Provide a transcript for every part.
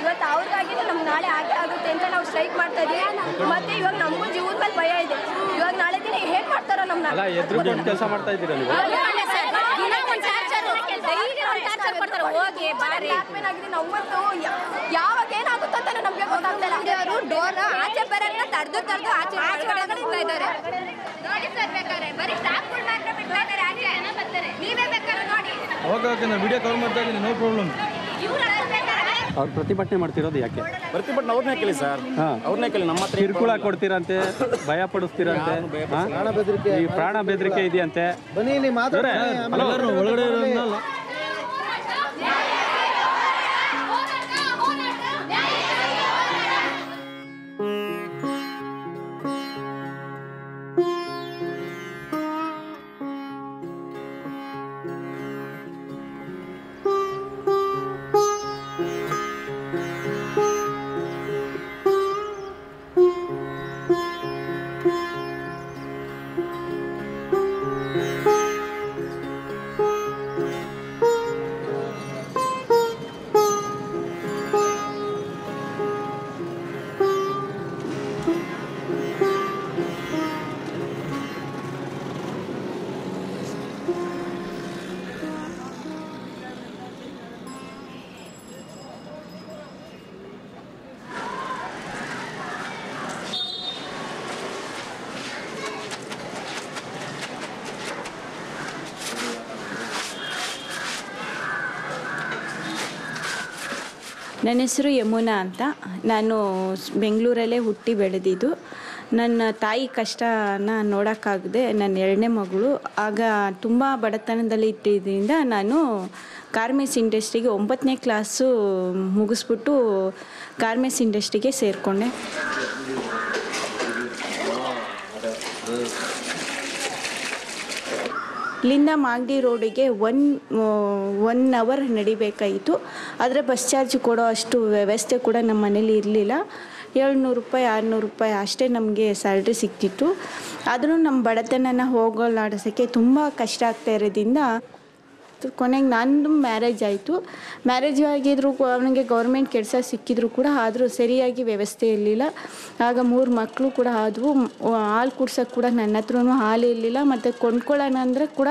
ಇವತ್ತು ಅವ್ರಿಗಾಗಿ ನಮ್ಗೆ ನಾಳೆ ಹಾಗೆ ಆಗುತ್ತೆ ಅಂತ ನಾವು ಸ್ಟ್ರೈಕ್ ಮಾಡ್ತಾ ಇದೀವಿ. ಮತ್ತೆ ಇವಾಗ ನಮಗೂ ಜೀವನ ಮೇಲೆ ಭಯ ಇದೆ. ಇವಾಗ ನಾಳೆ ದಿನ ಹೇಗ್ ಮಾಡ್ತಾರೋ ನಮ್ಮನ್ನ ಕೆಲಸ ಮಾಡ್ತಾ ಇದ್ದೀರಾ ನೀವು? ನಮ್ಮಂತೂ ಯಾವಾಗ ಏನಾಗುತ್ತೆ ಅಂತ ನಮ್ಗೆ ಗೊತ್ತಾಗ್ತಿಲ್ಲ. ಡೋರ್ ಆಚೆ ಬರಲ್ಲ ತಡೆದು ಆಚೆ ಇದ್ದಾರೆ. ನೋಡಿ ಸರ್, ಬೇಕಾದ್ರೆ ಬರೀ ಸ್ಟಾಫ್ಗಳು ಮಾತ್ರ ಬಿಡ್ತಾ ಇದ್ದಾರೆ, ಆಚೆ ಜನ ಬರ್ತಾರೆ. ನೀವೇ ಬೇಕಾದ್ರೆ ನೋಡಿ. ಓಕೆ, ನಾನು ವಿಡಿಯೋ ಕವರ್ ಮಾಡ್ತಾ ಇದ್ದೀನಿ, ನೋ ಪ್ರಾಬ್ಲಮ್. ಅವ್ರು ಪ್ರತಿಭಟನೆ ಮಾಡ್ತಿರೋದು ಯಾಕೆ? ಪ್ರತಿಭಟನೆ ಅವ್ರನ್ನೇ ಕೇಳಿ ಸರ್, ಅವ್ರನ್ನೇ ಕೇಳಿ. ನಮ್ಮ ಹತ್ರ ಕಿರುಕುಳ ಕೊಡ್ತೀರಂತೆ, ಭಯ ಪಡಿಸ್ತೀರಂತೆ, ಪ್ರಾಣ ಬೆದರಿಕೆ ಇದೆಯಂತೆ. ಬನ್ನಿ ಇಲ್ಲಿ ಮಾತಾಡೋಣ. ಒಳಗಡೆ ನನ್ನ ಹೆಸರು ಯಮುನಾ ಅಂತ. ನಾನು ಬೆಂಗಳೂರಲ್ಲೇ ಹುಟ್ಟಿ ಬೆಳೆದಿದ್ದು. ನನ್ನ ತಾಯಿ ಕಷ್ಟನ ನೋಡೋಕ್ಕಾಗದೆ ನನ್ನ 2ನೇ ಮಗಳು ಆಗ ತುಂಬ ಬಡತನದಲ್ಲಿ ಇಟ್ಟಿದ್ದರಿಂದ ನಾನು ಗಾರ್ಮೆಂಟ್ಸ್ ಇಂಡಸ್ಟ್ರಿಗೆ 9ನೇ ಕ್ಲಾಸು ಮುಗಿಸ್ಬಿಟ್ಟು ಗಾರ್ಮೆಂಟ್ಸ್ ಇಂಡಸ್ಟ್ರಿಗೆ ಸೇರಿಕೊಂಡೆ. ಇಲ್ಲಿಂದ ಮಾಗಡಿ ರೋಡಿಗೆ ಒನ್ ಅವರ್ ನಡಿಬೇಕಾಯಿತು. ಆದರೆ ಬಸ್ ಚಾರ್ಜ್ ಕೊಡೋ ಅಷ್ಟು ವ್ಯವಸ್ಥೆ ಕೂಡ ನಮ್ಮ ಮನೇಲಿ ಇರಲಿಲ್ಲ. 700 ರೂಪಾಯಿ 600 ರೂಪಾಯಿ ಅಷ್ಟೇ ನಮಗೆ ಸ್ಯಾಲ್ರಿ ಸಿಗ್ತಿತ್ತು. ಆದರೂ ನಮ್ಮ ಬಡತನನ ಹೋಗಲಾಡಿಸೋಕ್ಕೆ ತುಂಬ ಕಷ್ಟ ಆಗ್ತಾ ಇರೋದ್ರಿಂದ ಕೊನೆಗೆ ನಂದು ಮ್ಯಾರೇಜ್ ಆಯಿತು. ಮ್ಯಾರೇಜ್ ಆಗಿದ್ರು ಅವನಿಗೆ ಗೌರ್ಮೆಂಟ್ ಕೆಲಸ ಸಿಕ್ಕಿದ್ರು ಕೂಡ ಆದರೂ ಸರಿಯಾಗಿ ವ್ಯವಸ್ಥೆ ಇರಲಿಲ್ಲ. ಆಗ 3 ಮಕ್ಕಳು ಕೂಡ ಆದವು. ಹಾಲು ಕುಡ್ಸೋಕ್ಕೆ ಕೂಡ ನನ್ನ ಹತ್ರನೂ ಹಾಲು ಇರಲಿಲ್ಲ. ಮತ್ತು ಕೊಂಡ್ಕೊಳ್ಳೋಣ ಅಂದರೆ ಕೂಡ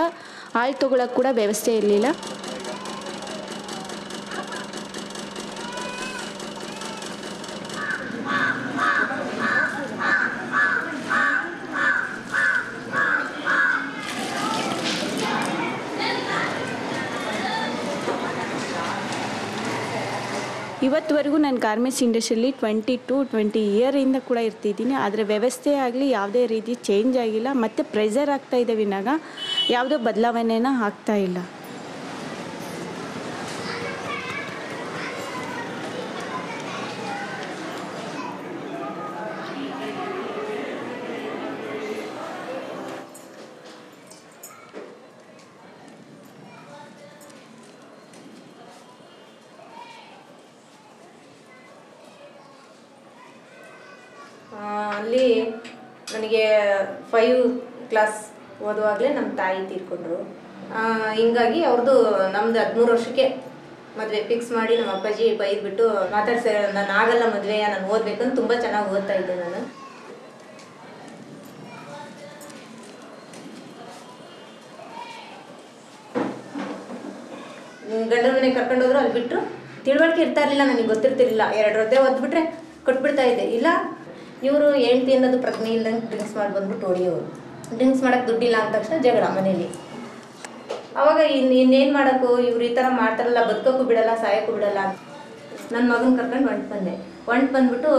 ಹಾಲು ತೊಗೊಳಕ್ಕೆ ಕೂಡ ವ್ಯವಸ್ಥೆ ಇರಲಿಲ್ಲ. ಇವತ್ತುವರೆಗೂ ನಾನು ಗಾರ್ಮೆಂಟ್ಸ್ ಇಂಡಸ್ಟ್ರಿಯಲ್ಲಿ 20 ಇಯರಿಂದ ಕೂಡ ಇರ್ತಿದ್ದೀನಿ. ಆದರೆ ವ್ಯವಸ್ಥೆ ಆಗಲಿ ಯಾವುದೇ ರೀತಿ ಚೇಂಜ್ ಆಗಿಲ್ಲ. ಮತ್ತು ಪ್ರೆಷರ್ ಆಗ್ತಾ ಇದೆ ವಿನಾಗ ಯಾವುದೋ ಬದಲಾವಣೆನ ಆಗ್ತಾ ಇಲ್ಲ. ಅಲ್ಲಿ ನನಗೆ 5 ಕ್ಲಾಸ್ ಓದುವಾಗಲೇ ನಮ್ಮ ತಾಯಿ ತೀರ್ಕೊಂಡ್ರು. ಹಿಂಗಾಗಿ ಅವ್ರದ್ದು ನಮ್ಮದು 13 ವರ್ಷಕ್ಕೆ ಮದುವೆ ಫಿಕ್ಸ್ ಮಾಡಿ ನಮ್ಮ ಅಪ್ಪಾಜಿ ಬೈದ್ಬಿಟ್ಟು ಮಾತಾಡ್ಸ, ನಾನು ಆಗಲ್ಲ ಮದುವೆ, ನಾನು ಓದಬೇಕಂತ ತುಂಬ ಚೆನ್ನಾಗಿ ಓದ್ತಾ ಇದ್ದೆ. ನಾನು ಗಂಡನ ಮನೆಗೆ ಕರ್ಕೊಂಡೋದ್ರು. ಅಲ್ಲಿ ಬಿಟ್ಟರು ತಿಳುವಳಿಕೆ ಇರ್ತಾ ಇರಲಿಲ್ಲ, ನನಗೆ ಗೊತ್ತಿರ್ತಿರ್ಲಿಲ್ಲ. 2 ರೊದ್ದೆ ಓದ್ಬಿಟ್ರೆ ಕೊಟ್ಬಿಡ್ತಾ ಇದ್ದೆ. ಇಲ್ಲ, ಇವರು ಹೆಂಡ್ತಿ ಅನ್ನೋದು ಪ್ರಜ್ಞೆ ಇಲ್ದಂಗೆ ಡ್ರಿಂಕ್ಸ್ ಮಾಡಿ ಬಂದ್ಬಿಟ್ಟು ಹೊಡಿಯೋರು. ಡ್ರಿಂಕ್ಸ್ ಮಾಡೋಕ್ಕೆ ದುಡ್ಡಿಲ್ಲ ಅಂದ ತಕ್ಷಣ ಜಗಳ ಮನೇಲಿ. ಅವಾಗ ಇನ್ನೇನು ಮಾಡೋಕ್ಕೂ, ಇವ್ರು ಈ ಥರ ಮಾಡ್ತಾರಲ್ಲ, ಬದುಕೋಕ್ಕೂ ಬಿಡಲ್ಲ, ಸಾಯೋಕ್ಕೂ ಬಿಡಲ್ಲ ಅಂತ ನನ್ನ ಮಗನ ಕರ್ಕೊಂಡು ಹೊಂಟು ಬಂದ್ಬಿಟ್ಟು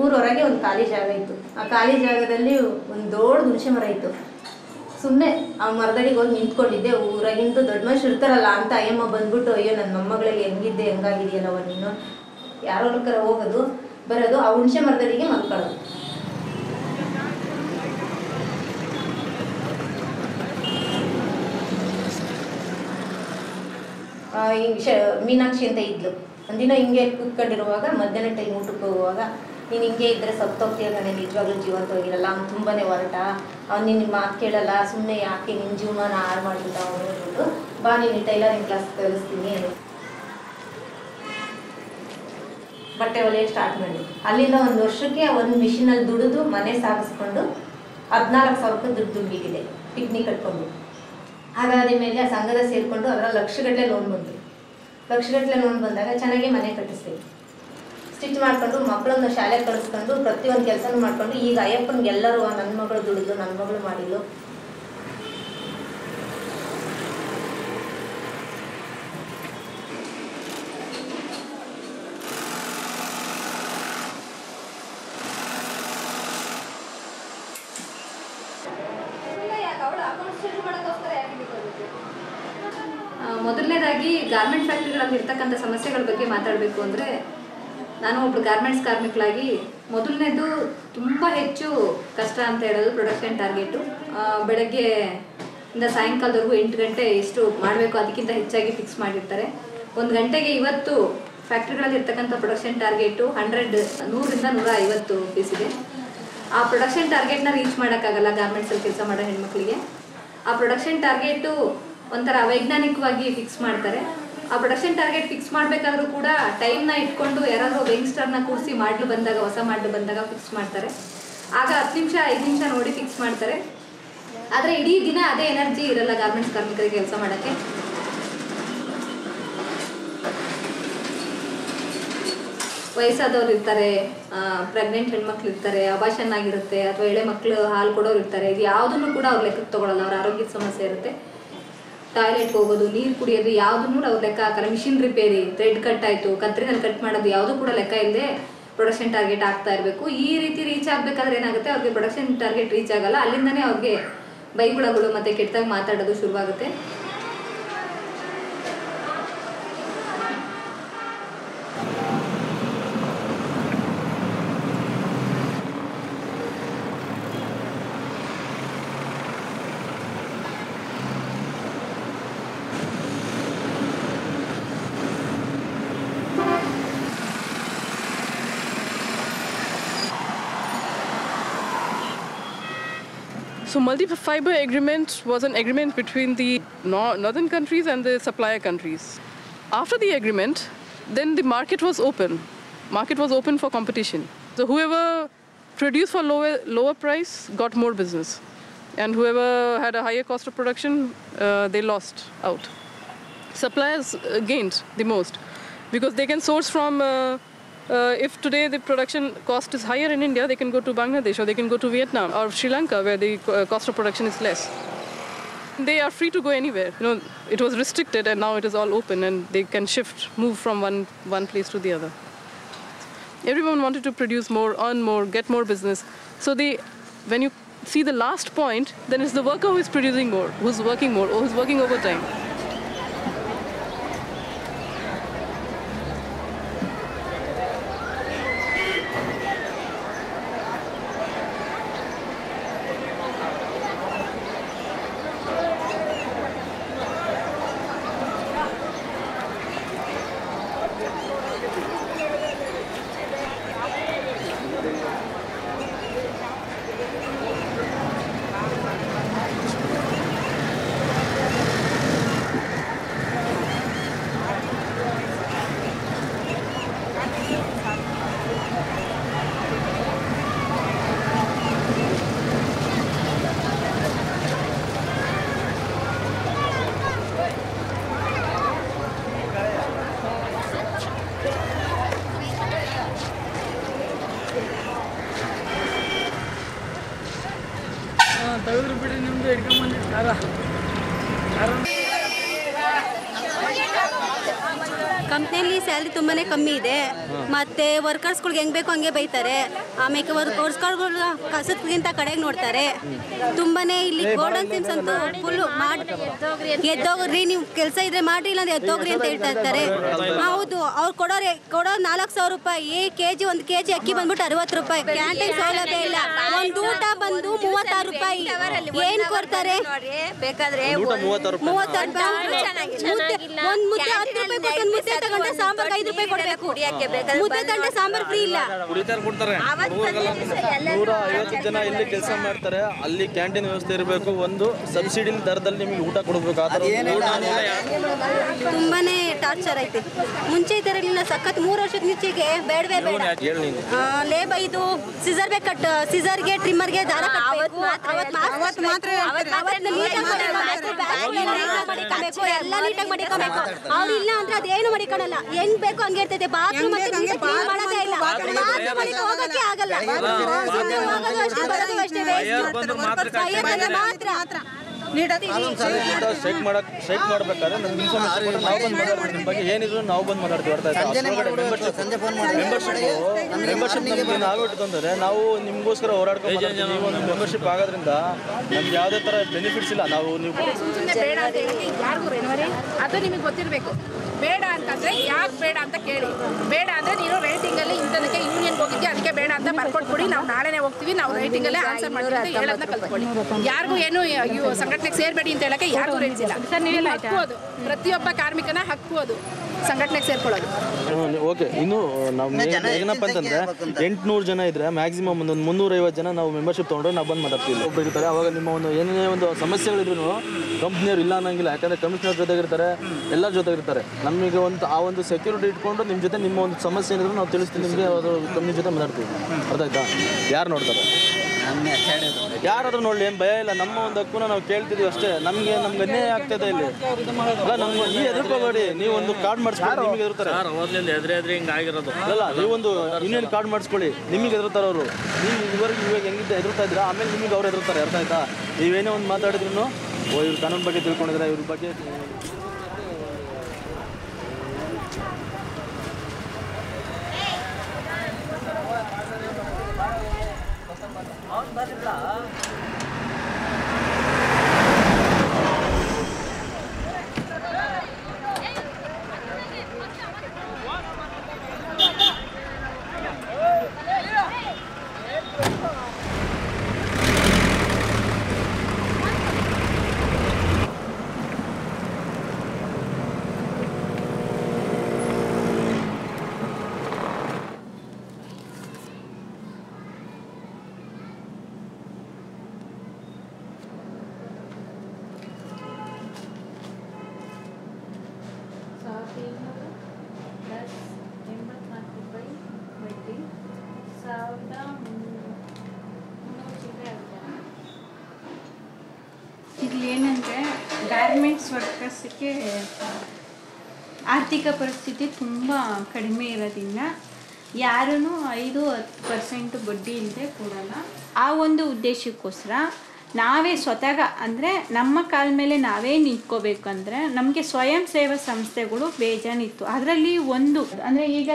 ಊರೊಳಗೆ ಒಂದು ಖಾಲಿ ಜಾಗ ಇತ್ತು. ಆ ಖಾಲಿ ಜಾಗದಲ್ಲಿ ಒಂದು ದೊಡ್ಡ ಹುಣಸೆ ಮರ ಇತ್ತು. ಸುಮ್ಮನೆ ಆ ಮರದಡಿಗೆ ಹೋಗಿ ನಿಂತ್ಕೊಂಡಿದ್ದೆ. ಊರಾಗಿಂದು ದೊಡ್ಡ ಮನುಷ್ಯರು ಇರ್ತಾರಲ್ಲ ಅಂತ ಅಯ್ಯಮ್ಮ ಬಂದ್ಬಿಟ್ಟು, ಅಯ್ಯೋ ನನ್ನ ಮೊಮ್ಮಗಳಿಗೆ ಹೆಂಗಿದ್ದೆ ಹೆಂಗಾಗಿದೆಯಲ್ಲವ ನೀನು, ಯಾರೋ ಹೋಗೋದು ಬರೋದು, ಆ ಹುಣಸೆ ಮರದಡಿಗೆ ಮಲ್ಕೊಳ್ಳೋದು. ಮೀನಾಕ್ಷಿ ಅಂತ ಇದ್ಲು. ಒಂದಿನ ಹಿಂಗೆ ಕೂತ್ಕೊಂಡಿರುವಾಗ ಮಧ್ಯಾಹ್ನ ಟೈಮ್ ಊಟಕ್ಕೆ ಹೋಗುವಾಗ ನೀನು ಹಿಂಗೆ ಇದ್ದರೆ ಸತ್ತೋಗ್ತೀಯ ಕಣೆ, ನಿಜವಾಗ್ಲೂ ಜೀವಂತವಾಗಿರಲ್ಲ, ಅವ್ನು ತುಂಬಾ ಹೊರಟ, ಅವ್ನು ನಿನ್ನ ಮಾತು ಕೇಳಲ್ಲ, ಸುಮ್ಮನೆ ಯಾಕೆ ನಿನ್ನ ಜೀವನ ಹಾಳು ಮಾಡಿಬಿಟ್ಟ ಅವನು ಹೇಳ್ಬಿಟ್ಟು, ಬಾ ನೀನು ಟೈಲರಿಂಗ್ ಕ್ಲಾಸ್ ಕಲಿಸ್ತೀನಿ ಬಟ್ಟೆ ಹೊಲಿಯೋಕೆ ಸ್ಟಾರ್ಟ್ ಮಾಡಿ. ಅಲ್ಲಿಂದ 1 ವರ್ಷಕ್ಕೆ ಒಂದು ಮಿಷಿನಲ್ಲಿ ದುಡಿದು ಮನೆ ಸಾಗಿಸ್ಕೊಂಡು 14,000 ರೂಪಾಯಿ ದುಡ್ಡಿಗಿದೆ ಪಿಕ್ನಿಕ್ ಕಟ್ಕೊಂಡು. ಹಾಗಾದ ಮೇಲೆ ಆ ಸಂಘದ ಸೇರಿಕೊಂಡು ಅದರ ಲಕ್ಷಗಟ್ಟಲೆ ಲೋನ್ ಬಂದಾಗ ಚೆನ್ನಾಗಿ ಮನೆ ಕಟ್ಟಿಸ್ತೀವಿ. ಸ್ಟಿಚ್ ಮಾಡ್ಕೊಂಡು ಮಕ್ಕಳನ್ನ ಶಾಲೆಗೆ ಕಳಿಸ್ಕೊಂಡು ಪ್ರತಿಯೊಂದು ಕೆಲಸನೂ ಮಾಡ್ಕೊಂಡು ಈಗ ಅಯ್ಯಪ್ಪನಿಗೆ ಎಲ್ಲರೂ ನನ್ನ ಮಗಳು ದುಡಿದು ನನ್ನ ಮಗಳು ಮಾಡಿದ್ಲು. ಮೊದಲನೇದಾಗಿ ಗಾರ್ಮೆಂಟ್ ಫ್ಯಾಕ್ಟ್ರಿಗಳಲ್ಲಿ ಇರ್ತಕ್ಕಂಥ ಸಮಸ್ಯೆಗಳ ಬಗ್ಗೆ ಮಾತಾಡಬೇಕು ಅಂದರೆ, ನಾನು ಒಬ್ಬಳು ಗಾರ್ಮೆಂಟ್ಸ್ ಕಾರ್ಮಿಕಳಾಗಿ ಮೊದಲನೇದು ತುಂಬ ಹೆಚ್ಚು ಕಷ್ಟ ಅಂತ ಹೇಳೋದು ಪ್ರೊಡಕ್ಷನ್ ಟಾರ್ಗೆಟು. ಬೆಳಗ್ಗೆ ಇಂದ ಸಾಯಂಕಾಲದವರೆಗೂ 8 ಗಂಟೆ ಎಷ್ಟು ಮಾಡಬೇಕು ಅದಕ್ಕಿಂತ ಹೆಚ್ಚಾಗಿ ಫಿಕ್ಸ್ ಮಾಡಿರ್ತಾರೆ. 1 ಗಂಟೆಗೆ ಇವತ್ತು ಫ್ಯಾಕ್ಟ್ರಿಗಳಲ್ಲಿ ಇರ್ತಕ್ಕಂಥ ಪ್ರೊಡಕ್ಷನ್ ಟಾರ್ಗೆಟು 100ರಿಂದ 150 ಪೀಸ್ ಇದೆ. ಆ ಪ್ರೊಡಕ್ಷನ್ ಟಾರ್ಗೆಟ್ನ ರೀಚ್ ಮಾಡೋಕ್ಕಾಗಲ್ಲ ಗಾರ್ಮೆಂಟ್ಸಲ್ಲಿ ಕೆಲಸ ಮಾಡೋ ಹೆಣ್ಮಕ್ಳಿಗೆ. ಆ ಪ್ರೊಡಕ್ಷನ್ ಟಾರ್ಗೆಟು ಒಂಥರ ಅವೈಜ್ಞಾನಿಕವಾಗಿ ಫಿಕ್ಸ್ ಮಾಡ್ತಾರೆ. ಆ ಪ್ರೊಡಕ್ಷನ್ ಟಾರ್ಗೆಟ್ ಫಿಕ್ಸ್ ಮಾಡಬೇಕಾದ್ರೂ ಕೂಡ ಟೈಮ್ನ ಇಟ್ಕೊಂಡು ಯಾರಾದರೂ ಯಂಗ್ಸ್ಟರ್ನ ಕೂರಿಸಿ ಮಾಡಲು ಬಂದಾಗ, ಹೊಸ ಮಾಡಲು ಬಂದಾಗ ಫಿಕ್ಸ್ ಮಾಡ್ತಾರೆ. ಆಗ 10 ನಿಮಿಷ 5 ನಿಮಿಷ ನೋಡಿ ಫಿಕ್ಸ್ ಮಾಡ್ತಾರೆ. ಆದರೆ ಇಡೀ ದಿನ ಅದೇ ಎನರ್ಜಿ ಇರಲ್ಲ ಗಾರ್ಮೆಂಟ್ಸ್ ಕಾರ್ಮಿಕರಿಗೆ ಕೆಲಸ ಮಾಡೋಕ್ಕೆ. ವಯಸ್ಸಾದವ್ರು ಇರ್ತಾರೆ, ಪ್ರೆಗ್ನೆಂಟ್ ಹೆಣ್ಮಕ್ಳು ಇರ್ತಾರೆ, ಅಬಾಷನ್ ಆಗಿರುತ್ತೆ, ಅಥವಾ ಎಳೆ ಮಕ್ಕಳು ಹಾಲು ಕೊಡೋರು ಇರ್ತಾರೆ. ಇದು ಯಾವುದನ್ನು ಕೂಡ ಅವ್ರು ಲೆಕ್ಕಕ್ಕೆ ತೊಗೊಳಲ್ಲ. ಅವ್ರ ಆರೋಗ್ಯದ ಸಮಸ್ಯೆ ಇರುತ್ತೆ. ಟಾಯ್ಲೆಟ್ಗೆ ಹೋಗೋದು, ನೀರು ಕುಡಿಯೋದು ಯಾವುದನ್ನು ಅವ್ರು ಲೆಕ್ಕ ಹಾಕಲ್ಲ. ಮಿಷಿನ್ ರಿಪೇರಿ, ಥ್ರೆಡ್ ಕಟ್ ಆಯಿತು, ಕತ್ರಿನಲ್ಲಿ ಕಟ್ ಮಾಡೋದು ಯಾವುದೂ ಕೂಡ ಲೆಕ್ಕ ಇಲ್ಲದೆ ಪ್ರೊಡಕ್ಷನ್ ಟಾರ್ಗೆಟ್ ಆಗ್ತಾ ಇರಬೇಕು. ಈ ರೀತಿ ರೀಚ್ ಆಗಬೇಕಾದ್ರೆ ಏನಾಗುತ್ತೆ, ಅವ್ರಿಗೆ ಪ್ರೊಡಕ್ಷನ್ ಟಾರ್ಗೆಟ್ ರೀಚ್ ಆಗಲ್ಲ. ಅಲ್ಲಿಂದನೇ ಅವ್ರಿಗೆ ಬೈಗುಳಗಳು ಮತ್ತು ಕೆಟ್ಟದಾಗಿ ಮಾತಾಡೋದು ಶುರುವಾಗುತ್ತೆ. So multi-fiber agreement was an agreement between the northern countries and the supplier countries. After the agreement, then the market was open. Market was open for competition. So whoever produced for lower price got more business. And whoever had a higher cost of production, they lost out. Suppliers gained the most because they can source from if today the production cost is higher in India, they can go to Bangladesh or they can go to Vietnam or Sri Lanka where the cost of production is less. They are free to go anywhere. It was restricted and now it is all open and they can move from one place to the other. Everyone wanted to produce more, earn more, get more business. So when you see the last point, then it's the worker who is producing more, who's working more, or who's working overtime. ಕಂಪ್ನಿಯಲ್ಲಿ salary ತುಂಬಾ ಕಮ್ಮಿ ಇದೆ, ಮತ್ತು ವರ್ಕರ್ಸ್ಗಳಿಗೆ ಹೆಂಗೆ ಬೇಕೋ ಹಂಗೆ ಬೈತಾರೆ. ಆಮೇಲೆ ವರ್ಕರ್ಸ್ಗಳು ಕಸಕ್ಕಿಂತ ಕಡೆಗೆ ನೋಡ್ತಾರೆ. ತುಂಬಾ ಇಲ್ಲಿ ಗೋಲ್ಡನ್ ಸಿಮ್ಸ್ ಅಂತೂ ಫುಲ್ಲು ಎದ್ದೋಗ್ರಿ, ನೀವು ಕೆಲಸ ಇದ್ರೆ ಮಾಡ್ರಿ, ಇಲ್ಲ ಎದ್ದೋಗ್ರಿ ಅಂತ ಹೇಳ್ತಾ ಇರ್ತಾರೆ. ಹೌದು, ಅವ್ರು ಕೊಡೋ 4,000 ರೂಪಾಯಿ KG, 1 KG ಅಕ್ಕಿ ಬಂದ್ಬಿಟ್ಟು 60 ರೂಪಾಯಿ. ಕ್ಯಾಂಟೀನ್ ಸೌಲಭ್ಯ ಇಲ್ಲ. ಒಂದು ಊಟ ಬಂದು 36 ರೂಪಾಯಿ. ಏನು ಕೊಡ್ತಾರೆ? ಬೇಕಾದ್ರೆ 36 ರೂಪಾಯಿ. ಒಂದು ಮುದ್ದೆ 10 ರೂಪಾಯಿ ಕೊಟ್ಟು ಒಂದು ಮುದ್ದೆ ತಗೊಂಡ್ರೆ ಸಾಂಬಾರು ಅವ್ರಿಗೆ 5 ರೂಪಾಯಿ ಕೊಡಬೇಕು. ಮುದ್ದೆ ತಂಡೆ ಸಾಂಬಾರ್ ಫ್ರೀ ಇಲ್ಲ. 150 ಜನ ಇಲ್ಲಿ ಕೆಲಸ ಮಾಡ್ತಾರೆ. ಅಲ್ಲಿ ಕ್ಯಾಂಟೀನ್ ವ್ಯವಸ್ಥೆ ಇರಬೇಕು. ಒಂದು ಸಬ್ಸಿಡಿ ದರದಲ್ಲಿ ನಿಮಗೆ ಊಟ ಕೊಡಬೇಕು. ಆ ಥರ ತುಂಬಾನೇ ಟಾರ್ಚರ್ ಐತೆ. ಮುಂಚೆ ಈ ಥರ ಇರಲಿಲ್ಲ. ಸಖತ್ 3 ವರ್ಷದ ಮುಂಚೆಗೆ ಬೇಡವೇ ಬೇಡ. ಲೇಬ್ ಇದು ಸಿಸರ್ ಬೇಕು ಕಟ್, ಸಿಸರ್ಗೆ ಟ್ರಿಮ್ಮರ್ಗೆ ದಾರ ಕಟ್ಟಬೇಕು. ಅವತ್ತು ಮಾತ್ರ ಎಲ್ಲ ನೀಟಾಗಿ ಮಡಿಕೋಬೇಕು. ಅವ್ರು ಇಲ್ಲ ಅಂದ್ರೆ ಅದೇನು ಮಡಿಕೊಳಲ್ಲ. ಹೆಂಗ್ ಬೇಕು ಹಂಗೆ ಇರ್ತೈತೆ. ಬಾತ್ರೂಮ್ ಮಾಡೋದೇ ಇಲ್ಲ. ಹೋಗಕ್ಕೆ ಆಗಲ್ಲ. ಹೋಗೋದು ಅಷ್ಟೇ, ಬರೋದು ಅಷ್ಟೇ. ಮಾತ್ರ ಸ್ಟ್ರೈಕ್ ಮಾಡ್ಬೇಕಾದ್ರೆ ನಮ್ಗೆ ಇನ್ಫಾರ್ಮೇಶನ್ ಕೊಟ್ಟು ನಾವು ಬಂದು ಮಾತಾಡ್ತೀವಿ. ನಿಮ್ಮ ಬಗ್ಗೆ ಏನಿದ್ರು ನಾವು ಬಂದು ಮಾತಾಡ್ತೀವಿ. ಅರ್ಥ ಆಯ್ತಾ? ಮೆಂಬರ್ಶಿಪ್ ನಮಗೆ ನಾವು ಇಟ್ಕೊಂಡ್ರೆ ನಾವು ನಿಮಗೋಸ್ಕರ ಹೋರಾಡ್ಕೊಂಡು ನೀವು ಒಂದು ಮೆಂಬರ್ಶಿಪ್ ಆಗೋದ್ರಿಂದ ನಮ್ಗೆ ಯಾವುದೇ ಥರ ಬೆನಿಫಿಟ್ಸ್ ಇಲ್ಲ. ನಾವು ನೀವು ಬೇಡ ಅಂತ ಹೇಳಿ ಯಾರಿಗೂ ಅದು ನಿಮಗೆ ಗೊತ್ತಿರಬೇಕು. ಬೇಡ ಅಂತಂದ್ರೆ ಯಾಕೆ ಬೇಡ ಅಂತ ಕೇಳಿ. ಬೇಡ ಅಂದ್ರೆ ನೀನು ರೈಟಿಂಗಲ್ಲಿ ಇಂಥದಕ್ಕೆ ಯೂನಿಯನ್ಗೆ ಹೋಗಿದ್ದೆ ಅದಕ್ಕೆ ಬೇಡ ಅಂತ ಬರ್ಕೊಟ್ಬಿಡಿ. ನಾವು ನಾಳೆನೇ ಹೋಗ್ತೀವಿ, ನಾವು ರೈಟಿಂಗಲ್ಲೇ ಆನ್ಸರ್ ಮಾಡ್ತೀವಿ ಅಂತ ಹೇಳೋದನ್ನ ಕಲ್ತ್ಕೊಳ್ಳಿ. ಯಾರಿಗೂ ಏನು ಸಂಘಟನೆಗೆ ಸೇರ್ಬೇಡಿ ಅಂತ ಹೇಳಕ್ಕೆ ಯಾರಿಗೂ ಹೇಳ್ತಿಲ್ಲ. ನಿಮ್ಮ ಹಕ್ಕು ಅದು, ಪ್ರತಿಯೊಬ್ಬ ಕಾರ್ಮಿಕನ ಹಕ್ಕು ಅದು ಸಂಘಟನೆಗೆ ಸೇರ್ಕೊಳ್ಳೋದು. ಓಕೆ. ಇನ್ನು ನಾವು ಏನಪ್ಪ ಅಂತಂದ್ರೆ 800 ಜನ ಇದ್ರೆ ಮ್ಯಾಕ್ಸಿಮಮ್ ಒಂದು 350 ಜನ ನಾವು ಮೆಂಬರ್ಶಿಪ್ ತೊಗೊಂಡ್ರೆ ನಾವು ಬಂದು ಮಾತಾಡ್ತೀವಿ. ಒಬ್ಬರು ಇರ್ತಾರೆ. ಅವಾಗ ನಿಮ್ಮ ಒಂದು ಏನೇ ಒಂದು ಸಮಸ್ಯೆಗಳಿದ್ರು ಕಂಪ್ನಿಯವ್ರು ಇಲ್ಲ ಅನ್ನೋಂಗಿಲ್ಲ. ಯಾಕಂದರೆ ಕಮಿಷನರ್ ಜೊತೆಗಿರ್ತಾರೆ, ಎಲ್ಲರ ಜೊತೆಗಿರ್ತಾರೆ. ನಮಗೆ ಆ ಒಂದು ಸೆಕ್ಯೂರಿಟಿ ಇಟ್ಕೊಂಡು ನಿಮ್ಮ ಜೊತೆ ನಿಮ್ಮ ಒಂದು ಸಮಸ್ಯೆ ಏನಿದ್ರು ನಾವು ತಿಳಿಸ್ತೀವಿ ನಿಮಗೆ. ಅದು ಕಂಪ್ನಿ ಜೊತೆ ಮಾತಾಡ್ತೀವಿ. ಅರ್ಥ ಆಯ್ತಾ? ಯಾರು ನೋಡ್ತಾರೆ? ಯಾರಾದ್ರೂ ನೋಡಲಿ, ಏನು ಭಯ ಇಲ್ಲ. ನಮ್ಮ ಒಂದು ಹಕ್ಕುನ ನಾವು ಕೇಳ್ತಿದ್ದೀವಿ ಅಷ್ಟೇ. ನಮಗೆ ಅನ್ಯಾಯ ಆಗ್ತದೆ ಇಲ್ಲಿ. ಅಲ್ಲ, ನಮ್ಗೆ ಈ ಎದುರ್ಕೋಬೇಡಿ. ನೀವು ಒಂದು ಕಾರ್ಡ್ ಮಾಡಿಸ್ಕೊಳ್ಳಿ, ನಿಮಗೆ ಎದುರ್ತಾರೆ. ಅಲ್ಲ, ನೀವೊಂದು ಯೂನಿಯನ್ ಕಾರ್ಡ್ ಮಾಡಿಸ್ಕೊಳ್ಳಿ, ನಿಮಗೆ ಎದುರ್ತಾರೆ ಅವರು. ನೀವು ಇವಾಗ ಹೆಂಗಿದ್ದ ಎದುರ್ತಾ ಇದ್ದೀರಾ, ಆಮೇಲೆ ನಿಮಗೆ ಅವ್ರು ಎದುರ್ತಾರೆ. ಅರ್ಥ ಆಯ್ತಾ? ನೀವೇನೇ ಒಂದು ಮಾತಾಡಿದ್ರು ಇವ್ರ ಕಾನೂನು ಬಗ್ಗೆ ತಿಳ್ಕೊಂಡಿದ್ರೆ ಇವ್ರ ಬಗ್ಗೆ ಇಲ್ಲಿ ಏನಂದರೆ ಗಾರ್ಮೆಂಟ್ಸ್ ವರ್ಕರ್ಸ್ಗೆ ಆರ್ಥಿಕ ಪರಿಸ್ಥಿತಿ ತುಂಬ ಕಡಿಮೆ ಇರೋದ್ರಿಂದ ಯಾರೂ 5-10% ಬಡ್ಡಿ ಇಲ್ಲದೆ ಕೊಡಲ್ಲ. ಆ ಒಂದು ಉದ್ದೇಶಕ್ಕೋಸ್ಕರ ನಾವೇ ಸ್ವತಃ ಅಂದರೆ ನಮ್ಮ ಕಾಲ ಮೇಲೆ ನಾವೇ ನಿಂತ್ಕೋಬೇಕಂದ್ರೆ ನಮಗೆ ಸ್ವಯಂ ಸೇವಾ ಸಂಸ್ಥೆಗಳು ಬೇಜಾನಿತ್ತು. ಅದರಲ್ಲಿ ಒಂದು ಅಂದರೆ ಈಗ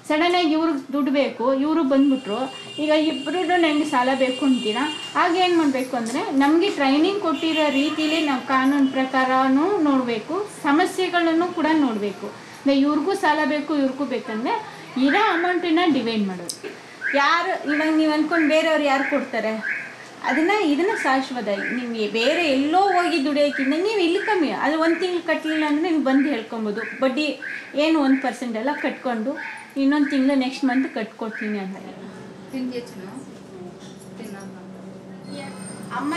ಸಡನ್ನಾಗಿ ಇವ್ರಿಗೆ ದುಡ್ಡು ಬೇಕು, ಇವರು ಬಂದ್ಬಿಟ್ರು, ಈಗ ಇಬ್ಬರು ನನಗೆ ಸಾಲ ಬೇಕು ಅಂತೀರಾ. ಆಗ ಏನು ಮಾಡಬೇಕು ಅಂದರೆ ನಮಗೆ ಟ್ರೈನಿಂಗ್ ಕೊಟ್ಟಿರೋ ರೀತಿಯಲ್ಲಿ ನಾವು ಕಾನೂನು ಪ್ರಕಾರನೂ ನೋಡಬೇಕು, ಸಮಸ್ಯೆಗಳನ್ನು ಕೂಡ ನೋಡಬೇಕು. ಇವ್ರಿಗೂ ಸಾಲ ಬೇಕು, ಇವ್ರಿಗೂ ಬೇಕಂದರೆ ಇರೋ ಅಮೌಂಟನ್ನ ಡಿವೈಡ್ ಮಾಡೋದು. ಯಾರು ಇವಾಗ ನೀವು ಅಂದ್ಕೊಂಡು ಬೇರೆಯವ್ರು ಯಾರು ಕೊಡ್ತಾರೆ ಇದನ್ನು ಶಾಶ್ವತ. ನೀವು ಬೇರೆ ಎಲ್ಲೋ ಹೋಗಿ ದುಡಿಯೋಕ್ಕಿಂತ ನೀವು ಇಲ್ಲಿ ಕಮ್ಮಿ, ಅದು 1 ತಿಂಗಳು ಕಟ್ಟಲಿಲ್ಲ ಅಂದರೆ ನೀವು ಬಂದು ಹೇಳ್ಕೊಬೋದು. ಬಡ್ಡಿ ಏನು 1% ಎಲ್ಲ ಕಟ್ಕೊಂಡು ಇನ್ನೊಂದು ತಿಂಗಳು ನೆಕ್ಸ್ಟ್ ಮಂತ್ ಕಟ್ಕೊಡ್ತೀನಿ ಅಂತ. ಅಮ್ಮ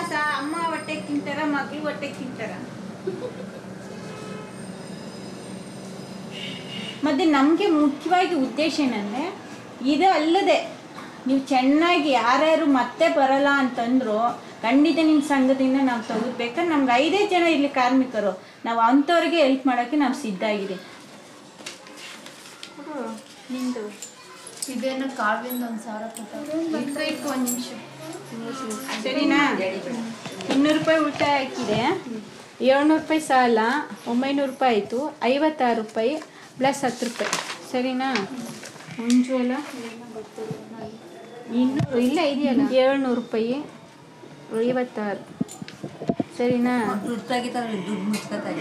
ಹೊಟ್ಟೆಗೆ ತಿಂತಾರ, ಮಗಳು ಹೊಟ್ಟೆಗೆ ತಿಂತಾರ. ಮತ್ತು ನಮಗೆ ಮುಖ್ಯವಾಗಿ ಉದ್ದೇಶ ಏನಂದರೆ ಇದು ಅಲ್ಲದೆ ನೀವು ಚೆನ್ನಾಗಿ ಯಾರ್ಯಾರು ಮತ್ತೆ ಬರಲ್ಲ ಅಂತಂದ್ರು ಖಂಡಿತ ನಿಮ್ಮ ಸಂಘದಿಂದ ನಾವು ತೆಗೆದ್ಬೇಕಾದ್ರೆ ನಮ್ಗೆ 5 ಜನ ಇಲ್ಲಿ ಕಾರ್ಮಿಕರು, ನಾವು ಅಂಥವ್ರಿಗೆ ಹೆಲ್ಪ್ ಮಾಡೋಕ್ಕೆ ನಾವು ಸಿದ್ಧ ಆಗಿದ್ದೀವಿ. ನಿಂದು ಇದೇನು ಕಾವಿಂದ 1,000 ಇಟ್ಟು 1 ನಿಮಿಷ ಸರಿನಾ? 200 ರೂಪಾಯಿ ಉಳಿತಾಯ ಹಾಕಿದೆ, 700 ರೂಪಾಯಿ ಸಾಲ, 900 ರೂಪಾಯಿ ಆಯಿತು, 56 ರೂಪಾಯಿ ಪ್ಲಸ್ 10 ರೂಪಾಯಿ. ಸರಿನಾ? ಮುಂಜೋಲ 200 ಇಲ್ಲ ಇದೆಯಲ್ಲ, 700 ರೂಪಾಯಿ 56. ಸರಿನಾ? ದುಡ್ಡು ಮುಚ್ಕೊತಾ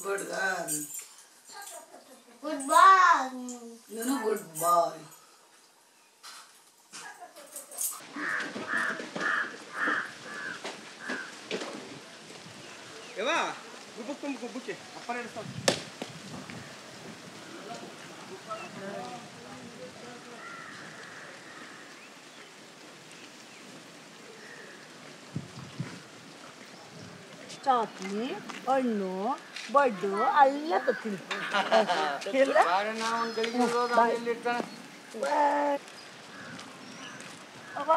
Good girl. Good boy. You know, good boy. Eva, buke. Apa ada stop? ಚಾಕ್ಲಿ ಹಣ್ಣು ಬಡ್ಡು ಎಲ್ಲ ತತ್ತೀನಿ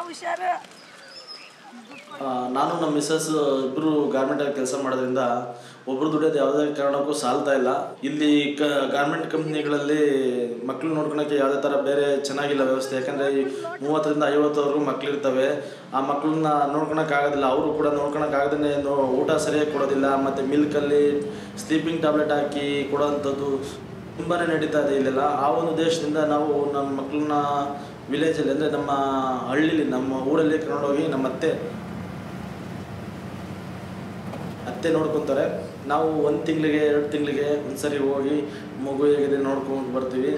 ಹುಷಾರ. ನಾನು ನಮ್ಮ ಮಿಸ್ಸಸ್ ಇಬ್ಬರು ಗಾರ್ಮೆಂಟಲ್ಲಿ ಕೆಲಸ ಮಾಡೋದ್ರಿಂದ ಒಬ್ಬರು ದುಡಿಯೋದು ಯಾವುದೇ ಕಾರಣಕ್ಕೂ ಸಾಲ್ತಾ ಇಲ್ಲ. ಇಲ್ಲಿ ಗಾರ್ಮೆಂಟ್ ಕಂಪ್ನಿಗಳಲ್ಲಿ ಮಕ್ಕಳು ನೋಡ್ಕೊಳಕ್ಕೆ ಯಾವುದೇ ಥರ ಬೇರೆ ಚೆನ್ನಾಗಿಲ್ಲ ವ್ಯವಸ್ಥೆ. ಯಾಕಂದರೆ 30ರಿಂದ 50ವರೆಗೂ ಮಕ್ಕಳಿರ್ತವೆ. ಆ ಮಕ್ಕಳನ್ನ ನೋಡ್ಕೊಳಕ್ಕಾಗೋದಿಲ್ಲ. ಅವರು ಕೂಡ ನೋಡ್ಕೊಳಕ್ಕಾಗದೇ ಊಟ ಸರಿಯಾಗಿ ಕೊಡೋದಿಲ್ಲ. ಮತ್ತು ಮಿಲ್ಕಲ್ಲಿ ಸ್ಲೀಪಿಂಗ್ ಟ್ಯಾಬ್ಲೆಟ್ ಹಾಕಿ ಕೊಡೋವಂಥದ್ದು ತುಂಬಾ ನಡೀತಾ ಇದೆ ಇಲ್ಲೆಲ್ಲ. ಆ ಒಂದು ದೇಶದಿಂದ ನಾವು ನಮ್ಮ ಮಕ್ಕಳನ್ನ ವಿಲೇಜಲ್ಲಿ ಅಂದರೆ ನಮ್ಮ ಹಳ್ಳಿಲಿ ನಮ್ಮ ಊರಲ್ಲಿ ಕರ್ಕೊಂಡೋಗಿ ನಮ್ಮ ಅತ್ತೆ ನೋಡ್ಕೊತಾರೆ. ನಾವು 1 ತಿಂಗಳಿಗೆ 2 ತಿಂಗಳಿಗೆ ಒಂದ್ಸರಿ ಹೋಗಿ ಮಗು ಹೇಗಿದೆ ನೋಡ್ಕೊಂಡು ಬರ್ತೀವಿ.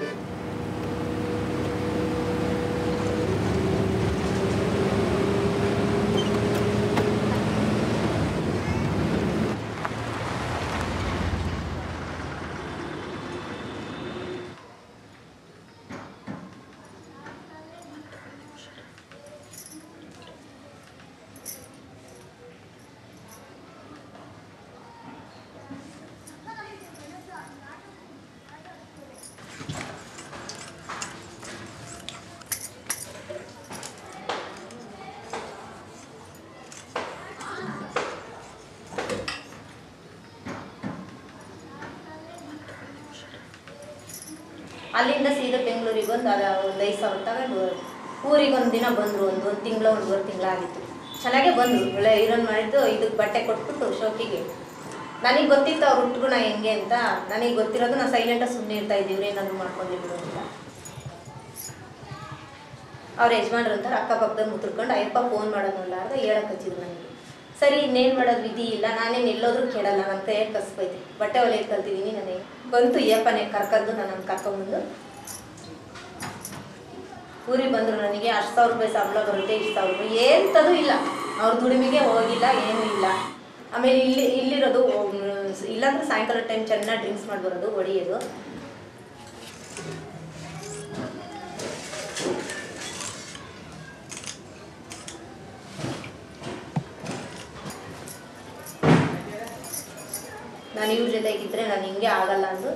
ಅಲ್ಲಿಂದ ಸೀದಾ ಬೆಂಗಳೂರಿಗೆ ಬಂದು ಅದು ಒಂದು 5,000 ತಗೊಂಡು ಊರಿಗೆ ಒಂದು ದಿನ ಬಂದರು. ಒಂದು ತಿಂಗಳು 1.5 ತಿಂಗಳಾಗಿತ್ತು. ಚೆನ್ನಾಗೇ ಬಂದರು. ಒಳ್ಳೆ ಐರನ್ ಮಾಡಿದ್ದು ಇದಕ್ಕೆ ಬಟ್ಟೆ ಕೊಟ್ಬಿಟ್ಟು ಶೋಕಿಗೆ. ನನಗೆ ಗೊತ್ತಿತ್ತು ಅವ್ರು ಹುಟ್ಟುಗುಣ ಹೆಂಗೆ ಅಂತ. ನನಗೆ ಗೊತ್ತಿರೋದು ನಾನು ಸೈಲೆಂಟಾಗಿ ಸುಮ್ಮನೆ ಇರ್ತಾ ಇದ್ದೀವಿ, ಏನಾದರೂ ಮಾಡ್ಕೊಂಡಿದ್ರು ಅಂತ. ಅವ್ರ ಯಜಮಾನ್ರು ಅಂತಾರೆ ಅಕ್ಕಪಕ್ಕದಲ್ಲಿ ಮುತ್ರ್ಕೊಂಡು ಅಯ್ಯಪ್ಪ ಫೋನ್ ಮಾಡೋದಲ್ಲ ಅಂತ ಹೇಳಕ್ಕೆ ಹಚ್ಚಿದ್ರು ನನಗೆ. ಸರಿ ಇನ್ನೇನು ಮಾಡೋದು, ವಿಧಿ ಇಲ್ಲ, ನಾನೇನು ಎಲ್ಲೋದ್ರೂ ಕೇಳಲ್ಲ, ನನ್ನ ಕೈಯಲ್ಲಿ ಕಸ್ಬೈತೆ, ಬಟ್ಟೆ ಹೊಲಿಯೋದು ಕಲ್ತಿದ್ದೀನಿ. ನನಗೆ ಬಂತು ಅಯ್ಯಪ್ಪನೇ ಕರ್ಕೊಂಡು ನಾನು ಕರ್ಕೊಂಬಂದು ಊರಿಗೆ ಬಂದರು. ನನಗೆ 10,000 ರೂಪಾಯಿ ಸಂಬಳ ಬರುತ್ತೆ, 1,000 ರೂಪಾಯಿ ಎಂಥದ್ದು ಇಲ್ಲ. ಅವ್ರ ದುಡಿಮೆಗೆ ಹೋಗಿಲ್ಲ, ಏನೂ ಇಲ್ಲ. ಆಮೇಲೆ ಇಲ್ಲಿರೋದು ಇಲ್ಲಾಂದ್ರೆ ಸಾಯಂಕಾಲ ಟೈಮ್ ಚೆನ್ನಾಗಿ ಡ್ರಿಂಕ್ಸ್ ಮಾಡಿ ಬರೋದು, ಹೊಡಿಯೋದು. ನಾನು ಇವ್ರ ಜೊತೆಗಿದ್ರೆ ನಾನು ಹಿಂಗೆ ಆಗಲ್ಲ ಅಂದು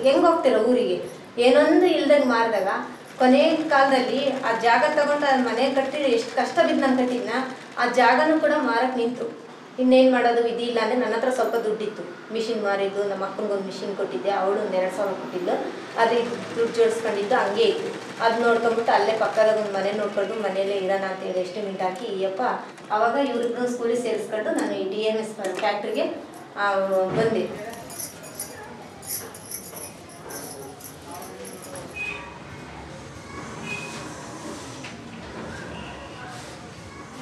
ಹೆಂಗೆ ಹೋಗ್ತೀರ ಊರಿಗೆ ಏನೊಂದು ಇಲ್ದಂಗೆ ಮಾರಿದಾಗ ಕೊನೆ ಕಾಲದಲ್ಲಿ ಆ ಜಾಗ ತಗೊಂಡು ಅದು ಮನೆ ಕಟ್ಟಿ ಎಷ್ಟು ಕಷ್ಟ ಬಿದ್ದು ನಾನು ಕಟ್ಟಿದ್ನ ಆ ಜಾಗನೂ ಕೂಡ ಮಾರಕ್ಕೆ ನಿಂತು. ಇನ್ನೇನು ಮಾಡೋದು, ವಿಧಿ ಇಲ್ಲ ಅಂದರೆ ನನ್ನ ಹತ್ರ ಸ್ವಲ್ಪ ದುಡ್ಡಿತ್ತು, ಮಿಷಿನ್ ಮಾರಿದ್ದು. ನಮ್ಮ ಅಕ್ಕನಿಗೊಂದು ಮಿಷಿನ್ ಕೊಟ್ಟಿದ್ದೆ, ಅವಳು ಒಂದು 2,000 ಕೊಟ್ಟಿದ್ದು. ಅದು ದುಡ್ಡು ಜೋಡಿಸ್ಕೊಂಡಿದ್ದು ಹಂಗೆ ಇತ್ತು. ಅದು ನೋಡ್ಕೊಂಬಿಟ್ಟು ಅಲ್ಲೇ ಪಕ್ಕದಾಗ ಒಂದು ಮನೆ ನೋಡ್ಕೊಂಡು ಮನೆಯಲ್ಲೇ ಇರೋಣ ಅಂತೇಳಿ ಎಸ್ಟಿಮೇಟ್ ಹಾಕಿ ಅಯ್ಯಪ್ಪ ಆವಾಗ ಇವ್ರಿಗೂ ಸ್ಕೂಲಿಗೆ ಸೇರಿಸ್ಕೊಂಡು ನಾನು ಈ DMS ಫ್ಯಾಕ್ಟ್ರಿಗೆ ಬಂದೆ.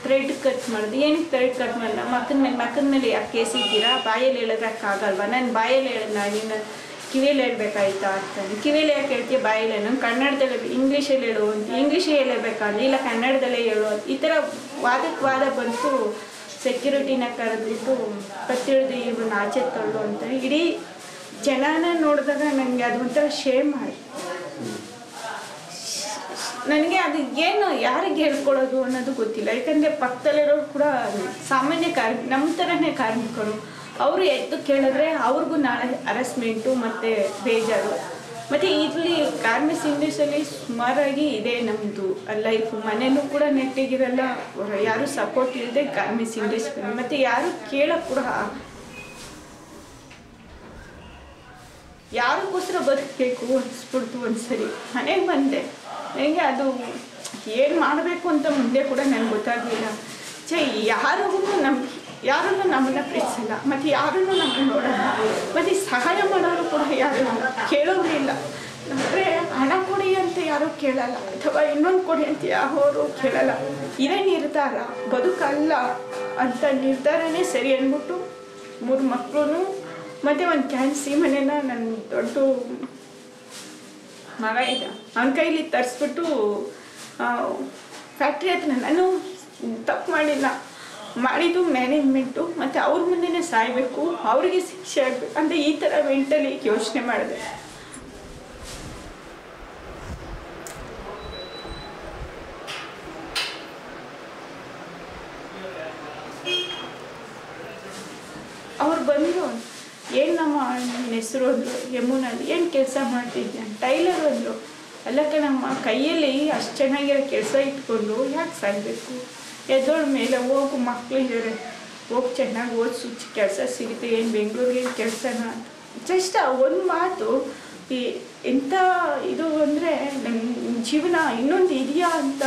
ಥ್ರೆಡ್ ಕಟ್ ಮಾಡೋದು. ಏನಕ್ಕೆ ಥ್ರೆಡ್ ಕಟ್ ಮಾಡಲ್ಲ? ಮಕ್ಕನ ಮೇಲೆ ಯಾಕೆ ಕೇಸ್ ಇದ್ದೀರಾ? ಬಾಯಲ್ಲಿ ಹೇಳೋದಕ್ಕಾಗಲ್ವಾ? ನಾನು ಬಾಯಲ್ಲಿ ಹೇಳಿದ್ನ, ನೀನು ಕಿವಿಯಲ್ಲಿ ಹೇಳ್ಬೇಕಾಯ್ತಾ ಅಂತಾನೆ. ಕಿವಿಯಲ್ಲಿ ಯಾಕೆ ಹೇಳ್ತೀಯ? ಬಾಯಲ್ಲಿ ನಾನು ಕನ್ನಡದಲ್ಲಿ ಇಂಗ್ಲೀಷಲ್ಲಿ ಹೇಳು, ಇಂಗ್ಲೀಷೇ ಹೇಳಬೇಕಾದ್ರೆ ಇಲ್ಲ ಕನ್ನಡದಲ್ಲೇ ಹೇಳು. ಈ ಥರ ವಾದಕ್ಕೆ ವಾದ ಬಂತು. ಸೆಕ್ಯೂರಿಟಿನ ಕರೆದ್ಬಿಟ್ಟು ಕತ್ತಿಳಿದು ಇವ್ರನ್ನ ಆಚೆ ತಳ್ಳು ಅಂತ ಇಡೀ ಜನನ ನೋಡಿದಾಗ ನನಗೆ ಅದು ಒಂಥರ ಶೇಮ್ ಆಯಿತು. ನನಗೆ ಅದು ಏನು ಯಾರಿಗೆ ಹೇಳ್ಕೊಡೋದು ಅನ್ನೋದು ಗೊತ್ತಿಲ್ಲ. ಯಾಕಂದರೆ ಪಕ್ಕದಲ್ಲಿರೋರು ಕೂಡ ಸಾಮಾನ್ಯ ನಮ್ಮ ಥರನೇ ಕಾರ್ಮಿಕರು. ಅವರು ಎದ್ದು ಕೇಳಿದ್ರೆ ಅವ್ರಿಗೂ ನಾಳೆ ಹರಾಸ್ಮೆಂಟು ಮತ್ತು ಬೇಜಾರು. ಮತ್ತು ಇಲ್ಲಿ ಕಾರ್ಮಿಕ ಇಂಡಸ್ಟ್ರಿಯಲ್ಲಿ ಸುಮಾರಾಗಿ ಇದೆ ನಮ್ಮದು ಲೈಫ್. ಮನೇಲೂ ಕೂಡ ನೆಟ್ಟಿಗಿರಲ್ಲ, ಯಾರೂ ಸಪೋರ್ಟ್ ಇಲ್ಲದೆ ಕಾರ್ಮಿಕ ಇಂಡಸ್ಟ್ರಿ. ಮತ್ತು ಯಾರು ಕೇಳೋಕ್ಕೆ ಕೂಡ ಯಾರಿಗೋಸ್ಕರ ಬದುಕಬೇಕು ಅನಿಸ್ಬಿಡ್ತು. ಒಂದ್ಸರಿ ಮನೆಗೆ ಬಂದೆ, ನನಗೆ ಅದು ಏನು ಮಾಡಬೇಕು ಅಂತ ಮುಂದೆ ಕೂಡ ನನಗೆ ಗೊತ್ತಾಗಲಿಲ್ಲ. ಯಾರನ್ನು ನಮ್ಮನ್ನು ಪ್ರೀತಿಸಲ್ಲ, ಮತ್ತು ಯಾರನ್ನು ನಮ್ಮನ್ನು ನೋಡಲ್ಲ, ಮತ್ತು ಸಹಾಯ ಮಾಡೋರು ಕೂಡ ಯಾರು ಕೇಳೋರು ಇಲ್ಲ. ಅಂದರೆ ಹಣ ಕೊಡಿ ಅಂತ ಯಾರೂ ಕೇಳಲ್ಲ, ಅಥವಾ ಇನ್ನೊಂದು ಕೊಡಿ ಅಂತ ಯಾರು ಕೇಳಲ್ಲ. ಇದೇ ನಿರ್ಧಾರ ಬದುಕಲ್ಲ ಅಂತ ನಿರ್ಧಾರನೇ ಸರಿ ಅಂದ್ಬಿಟ್ಟು 3 ಮಕ್ಕಳು ಮತ್ತು ಒಂದು ಕ್ಯಾನ್ಸಿ ಮನೇನ ನನ್ನ ದೊಡ್ಡ ಮಗ ಇದ್ದ ಅವನ ಕೈಲಿ ತರಿಸ್ಬಿಟ್ಟು ಫ್ಯಾಕ್ಟ್ರಿ ಹತ್ರ ನಾನು ತಪ್ಪು ಮಾಡಿಲ್ಲ, ಮಾಡಿದ್ದು ಮ್ಯಾನೇಜ್ಮೆಂಟು. ಮತ್ತು ಅವ್ರ ಮುಂದೆನೇ ಸಾಯಬೇಕು, ಅವರಿಗೆ ಶಿಕ್ಷೆ ಆಗಬೇಕು ಅಂತ ಈ ಥರ ಮೆಂಟಲಿ ಯೋಚನೆ ಮಾಡಿದೆ. ಅವ್ರು ಬಂದರು, ಏನು ನಮ್ಮ ನಿನ್ನ ಹೆಸರು ಅಂದರು. ಯಮುನಲ್ಲಿ ಏನು ಕೆಲಸ ಮಾಡ್ತಿದ್ದೆ? ಟೈಲರ್ ಅಂದರು. ಅಲ್ಲಕ್ಕೆ ನಮ್ಮ ಕೈಯಲ್ಲಿ ಅಷ್ಟು ಚೆನ್ನಾಗಿರೋ ಕೆಲಸ ಇಟ್ಕೊಂಡು ಯಾಕೆ ಸಾಯಬೇಕು? ಎದ್ದೋಳ ಮೇಲೆ ಹೋಗು, ಮಕ್ಕಳಿದ್ದಾರೆ, ಹೋಗಿ ಚೆನ್ನಾಗಿ ಓದಿಸು, ಕೆಲಸ ಸಿಗುತ್ತೆ, ಏನು ಬೆಂಗಳೂರಿಗೆ ಕೆಲಸನ ಅಂತ. ಜಸ್ಟ್ ಒಂದು ಮಾತು ಎಂಥ ಇದು ಅಂದರೆ ನನ್ನ ಜೀವನ ಇನ್ನೊಂದು ಇದೆಯಾ ಅಂತ.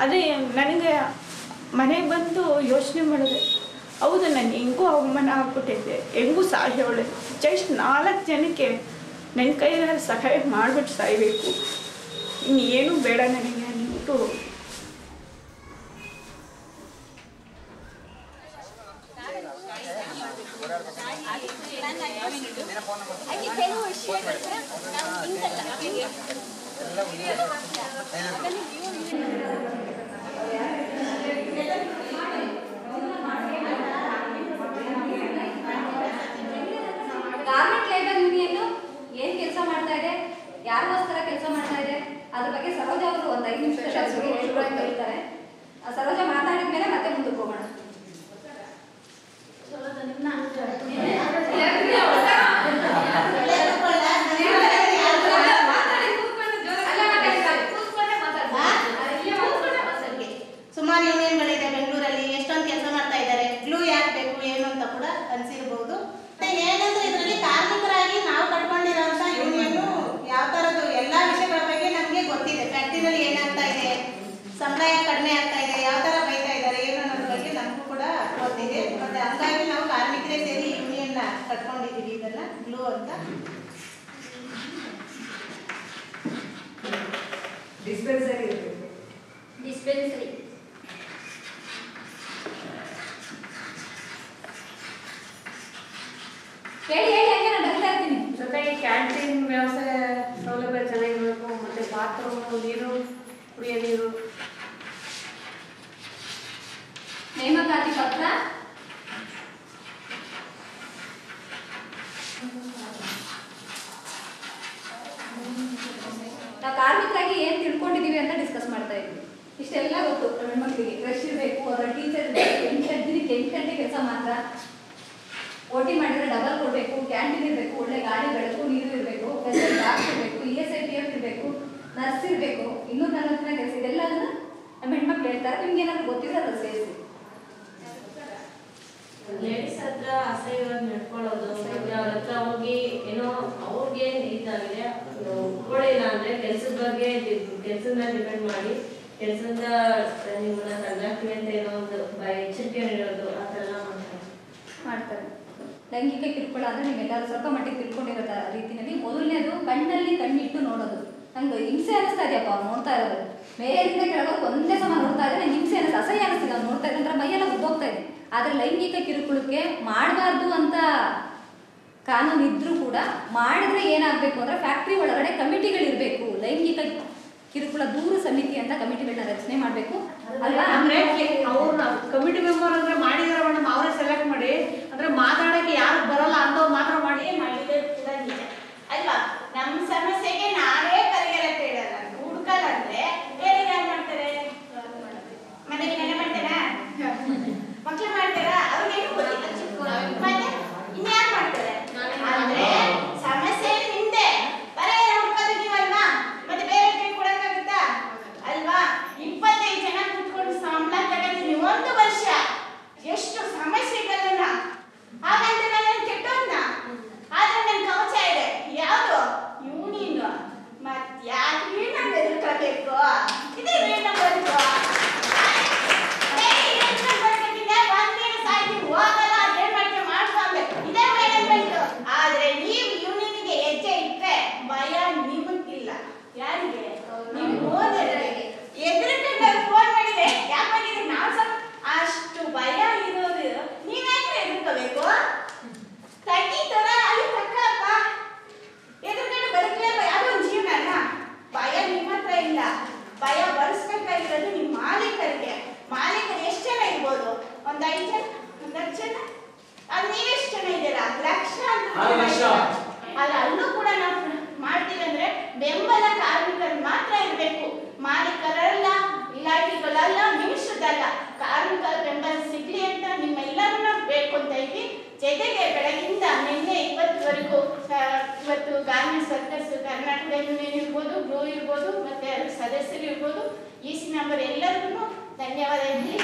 ಅದೇ ನನಗೆ ಮನೆಗೆ ಬಂದು ಯೋಚನೆ ಮಾಡಿದೆ, ಹೌದು ನಾನು ಹೆಂಗೂ ಅವಮಾನ ಆಗ್ಬಿಟ್ಟಿದ್ದೆ, ಹೆಂಗೂ ಸಾಯೋಳೆ. ಜಸ್ಟ್ 4 ಜನಕ್ಕೆ ನನ್ನ ಕೈಯಲ್ಲಿ ಸಹಾಯ ಮಾಡಿಬಿಟ್ಟು ಸಾಯಬೇಕು, ಇನ್ನೇನು ಬೇಡ ನನಗೆ ಅಂದ್ಬಿಟ್ಟು ಗಾರ್ಮೆಂಟ್ ಲೇಬರ್ ಯೂನಿಯನ್ ಏನ್ ಕೆಲಸ ಮಾಡ್ತಾ ಇದೆ, ಯಾರಿಗೋಸ್ಕರ ಕೆಲಸ ಮಾಡ್ತಾ ಇದೆ, ಅದ್ರ ಬಗ್ಗೆ ಸರೋಜ ಅವರು ಒಂದು 5 ನಿಮಿಷ ಹೇಳ್ತಾರೆ. ಸರೋಜ ಮಾತಾಡಿದ ಮೇಲೆ ಮತ್ತೆ ಮುಂದಕ್ಕೆ ಹೋಗೋಣ. ಸುಮಾರು ಯೂನಿಯನ್ಗಳಿದೆ ಬೆಂಗಳೂರಲ್ಲಿ, ಎಷ್ಟೊಂದು ಕೆಲಸ ಮಾಡ್ತಾ ಇದ್ದಾರೆ. ಗ್ಲೂ ಯಾಕೆ ಬೇಕು ಏನು ಅಂತ ಕೂಡ ಅನಿಸಿರ್ಬೋದು. ಏನಂದ್ರೆ ಇದರಲ್ಲಿ ಕಾರ್ಮಿಕರಾಗಿ ನಾವು ಕಟ್ಕೊಂಡಿರೋಂಥ ಯೂನಿಯನ್ನು ಯಾವ ಥರದ್ದು ಎಲ್ಲ ವಿಷಯಗಳ ಬಗ್ಗೆ ನಮಗೆ ಗೊತ್ತಿದೆ. ಫ್ಯಾಕ್ಟ್ರಿನಲ್ಲಿ ಏನಾಗ್ತಾ ಇದೆ, ಸಂಬಳ ಕಡಿಮೆ ಆಗ್ತಾ ಇದೆ, ಯಾವ ಥರ ಬೈತಾ ಇದ್ದಾರೆ ಏನು ಅನ್ನೋದ್ರ ಬಗ್ಗೆ ನಮಗೂ ಕೂಡ ಗೊತ್ತಿದೆ. ಮತ್ತು ಹಂಗಾಗಿ ನಾವು ಕಾರ್ಮಿಕರೇ ಸೇರಿ ಯೂನಿಯನ್ನ ಕಟ್ಕೊಂಡಿದ್ದೀವಿ. ಇದನ್ನು ಗ್ಲೂ ಅಂತ. ಡಿಸ್ಪೆನ್ಸರಿ ಹೇಳಿ ಹಂಗೆ ನಾನು ಬರ್ತಾ ಇರ್ತೀನಿ. ಜೊತೆಗೆ ಕ್ಯಾಂಟೀನ್ ವ್ಯವಸ್ಥೆ ಸೌಲಭ್ಯ ಚೆನ್ನಾಗಿರಬೇಕು. ಮತ್ತು ಬಾತ್ರೂಮು, ನೀರು, ಕುಡಿಯೋ ನೀರು, ನೇಮಕಾತಿ ಪತ್ರ, ನಾವು ಕಾರ್ಮಿಕರಾಗಿ ಏನು ತಿಳ್ಕೊಂಡಿದ್ದೀವಿ ಅಂತ ಡಿಸ್ಕಸ್ ಮಾಡ್ತಾ ಇದ್ವಿ. ಇಷ್ಟೆಲ್ಲ ಗೊತ್ತು ಹೆಣ್ಮಕ್ಳಿಗೆ. ಫ್ರೆಶ್ ಇರಬೇಕು, ಅದರ ಟೀಚರ್ ಇರಬೇಕು, 8 ಗಂಟೆ ಕೆಲಸ ಮಾತ್ರ, OT ಮಾಡಿದ್ರೆ ಡಬಲ್ ಕೊಡಬೇಕು, ಕ್ಯಾಂಟೀನ್ ಇರಬೇಕು, ಒಳ್ಳೆ ಗಾಳಿ ಬೆಳಕು ನೀರು ಇರಬೇಕು, ಡಾಕ್ಟರ್ ಇರಬೇಕು, ESIPF ಇರಬೇಕು, ನರ್ಸ್ ಇರಬೇಕು, 240 ದಿನ ಕೆಲಸ. ಇದೆಲ್ಲದನ್ನ ನಮ್ಮ ಹೆಣ್ಮಕ್ಳು ಹೇಳ್ತಾರೆ. ನಿಮ್ಗೆ ಏನಾದ್ರು ಗೊತ್ತಿದ್ರೆ ಅದು ಸೇರಿಸಿ. ಲೇಡೀಸ್ ಹತ್ರ ಅಸಹ್ಯವಾಗಿ ನಡ್ಕೊಳ್ಳೋದು, ಅವ್ರ ಹತ್ರ ಹೋಗಿ ಏನೋ ಅವ್ರಿಗೆ ಇದಾಗಿದೆ ಒಪ್ಕೊಳ್ಳಿಲ್ಲ ಅಂದರೆ ಕೆಲಸದ ಬಗ್ಗೆ ಕೆಲಸದ ಮೇಲೆ ಡಿಪೆಂಡ್ ಮಾಡಿ ಕೆಲಸದ ನಿಮ್ಮನ್ನ ತಗ್ಲಾಕ್ತೀವಿ ಅಂತ ಏನೋ ಒಂದು ಎಚ್ಚರಿಕೆ ನೀಡೋದು, ಆ ಥರ ಎಲ್ಲ ಮಾಡ್ತಾರೆ. ಲೈಂಗಿಕ ಕಿರುಕುಳ ಅಂದರೆ ನೀವೆಲ್ಲರೂ ಸ್ವಲ್ಪ ಮಟ್ಟಿಗೆ ತಿಳ್ಕೊಂಡಿರೋ ರೀತಿಯಲ್ಲಿ ಮೊದಲನೇದು ಕಣ್ಣಲ್ಲಿ ಕಣ್ಣಿಟ್ಟು ನೋಡೋದು. ನಂಗೆ ಹಿಂಸೆ ಅನ್ನಿಸ್ತಾ ಇದೆಯಪ್ಪ ಅವ್ರು ನೋಡ್ತಾ ಇರೋದು, ಮೇಲಿಂದ ಕೆಳಗೋಗಿ ಒಂದೇ ಸಮ ನೋಡ್ತಾ ಇದ್ರೆ ನಂಗೆ ಹಿಂಸೆ ಅನ್ನಿಸ್ತು, ಅಸಹ್ಯ ಅನ್ನಿಸ್ತಿದೆ ಅವ್ನು ನೋಡ್ತಾ ಇದ್ರೆ ಮೈಯೆಲ್ಲ ಉದ್ದೋಗ್ತಾ ಇದೆ. ಆದರೆ ಲೈಂಗಿಕ ಕಿರುಕುಳಕ್ಕೆ ಮಾಡಬಾರ್ದು ಅಂತ ಕಾನೂನು ಇದ್ರೂ ಕೂಡ ಮಾಡಿದ್ರೆ ಏನಾಗಬೇಕು ಅಂದರೆ ಫ್ಯಾಕ್ಟ್ರಿ ಒಳಗಡೆ ಕಮಿಟಿಗಳಿರಬೇಕು. ಲೈಂಗಿಕ ಕಿರುಕುಳ ದೂರು ಸಮಿತಿ ಅಂತ ಕಮಿಟಿಗಳನ್ನ ರಚನೆ ಮಾಡಬೇಕು ಅಲ್ವಾ? ಅಂದರೆ ಅವ್ರನ್ನ ಕಮಿಟಿ ಮೆಂಬರ್ ಅಂದರೆ ಮಾಡಿದಾರೆ ಮೇಡಮ್, ಅವರೇ ಸೆಲೆಕ್ಟ್ ಮಾಡಿ ಅಂದರೆ ಮಾತಾಡೋಕ್ಕೆ ಯಾರು ಬರಲ್ಲ ಅಂಥವ್ರು ಮಾತ್ರ ಮಾಡಿ ಮಾಡಿದೆ ಕೂಡ ಇವತ್ತು ಗಾರ್ಮೆಂಟ್ಸ್ ವರ್ಕರ್ಸ್ ಕರ್ನಾಟಕ ಯೂನಿಯನ್ ಇರ್ಬೋದು, ಗ್ಲೂ ಇರ್ಬೋದು, ಮತ್ತೆ ಸದಸ್ಯರು ಇರ್ಬೋದು, EC ಮೆಂಬರ್ ಎಲ್ಲರಿಗೂ ಧನ್ಯವಾದ ಹೇಳಿ.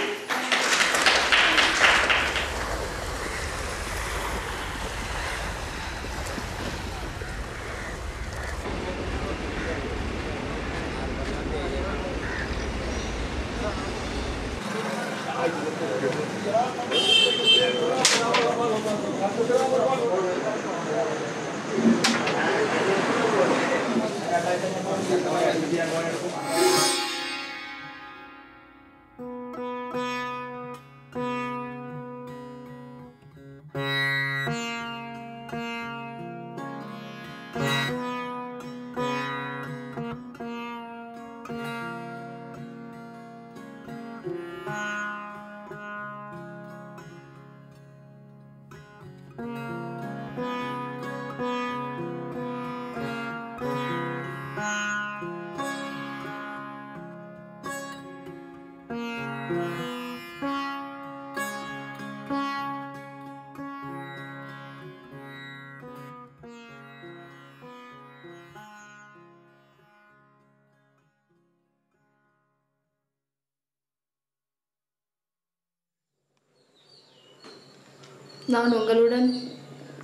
நான் உங்களுடன்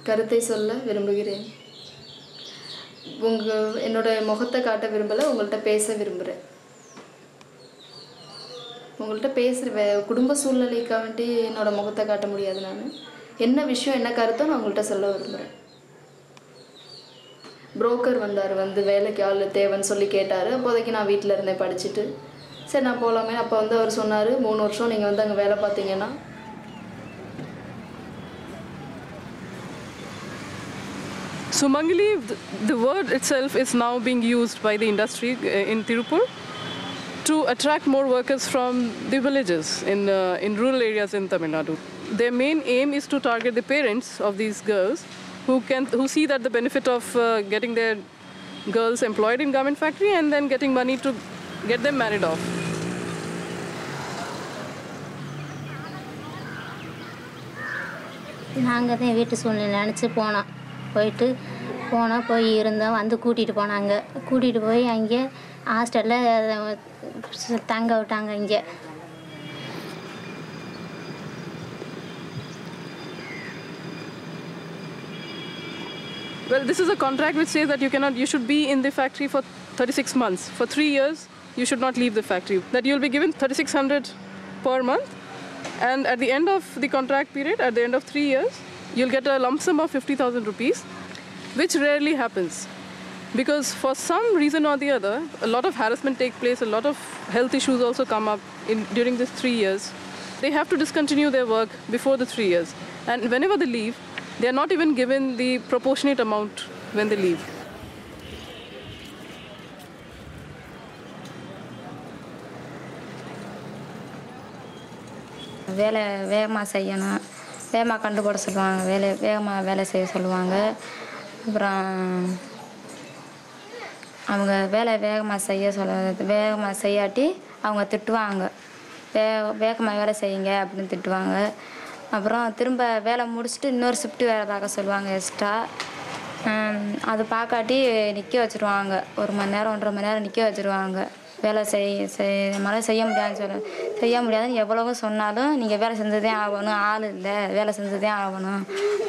கருத்தை சொல்ல விரும்புகிறேன். என்னோட முகத்தை காட்ட விரும்பலை, உங்கள்கிட்ட பேச விரும்புகிறேன். உங்கள்கிட்ட பேசுகிற குடும்ப சூழ்நிலைக்காக வேண்டி என்னோடய முகத்தை காட்ட முடியாது. நான் என்ன விஷயம் என்ன கருத்தோ நான் உங்கள்கிட்ட சொல்ல விரும்புகிறேன். புரோக்கர் வந்தார், வேலைக்கு ஆள் தேவைன்னு சொல்லி கேட்டார். அப்போதைக்கு நான் வீட்டில் இருந்தேன் படிச்சுட்டு. சரி நான் போகலாமே. அப்போ அவர் சொன்னார், 3 வருஷம் நீங்கள் அங்கே வேலை பார்த்தீங்கன்னா Sumangali, the word itself is now being used by the industry in Tirupur to attract more workers from the villages in rural areas in Tamil Nadu. Their main aim is to target the parents of these girls who see that the benefit of getting their girls employed in garment factory and then getting money to get them married off. நாங்கள் தான் வீட்டு சூழ்நிலை நினச்சி போய் இருந்தோம். கூட்டிகிட்டு போனாங்க. கூட்டிகிட்டு போய் அங்கே ஹாஸ்டலில் தங்க விட்டாங்க. இங்கே Well, this is a contract which says that you should be in the factory for 36 months. For 3 years, you should not leave the factory. That you'll be given 3,600 per month. And at the end of the contract period, at the end of 3 years, you'll get a lump sum of 50,000 rupees, which rarely happens. Because for some reason or the other, a lot of harassment takes place, a lot of health issues also come up during these 3 years. They have to discontinue their work before the 3 years. And whenever they leave, they are not even given the proportionate amount when they leave. வேலை வேகமாக செய்யணும், வேகமாக கண்டு போட சொல்லுவாங்க, வேகமாக வேலை செய்ய சொல்லுவாங்க. அப்புறம் அவங்க வேகமாக செய்யாட்டி அவங்க திட்டுவாங்க. வேகமாக வேலை செய்யுங்க அப்படின்னு திட்டுவாங்க. அப்புறம் திரும்ப வேலை முடிச்சுட்டு இன்னொரு ஷிஃப்ட்டு வேலை பார்க்க சொல்லுவாங்க எக்ஸ்ட்ரா. அது பார்க்காட்டி நிற்க வச்சுருவாங்க. 1 மணி நேரம் 1.5 மணி நேரம் நிற்க வச்சுருவாங்க. வேலை செய்ய முடியாதுன்னு எவ்வளவோ சொன்னாலும் நீங்கள் வேலை செஞ்சதே ஆகணும், ஆள் இல்லை வேலை செஞ்சதே ஆகணும்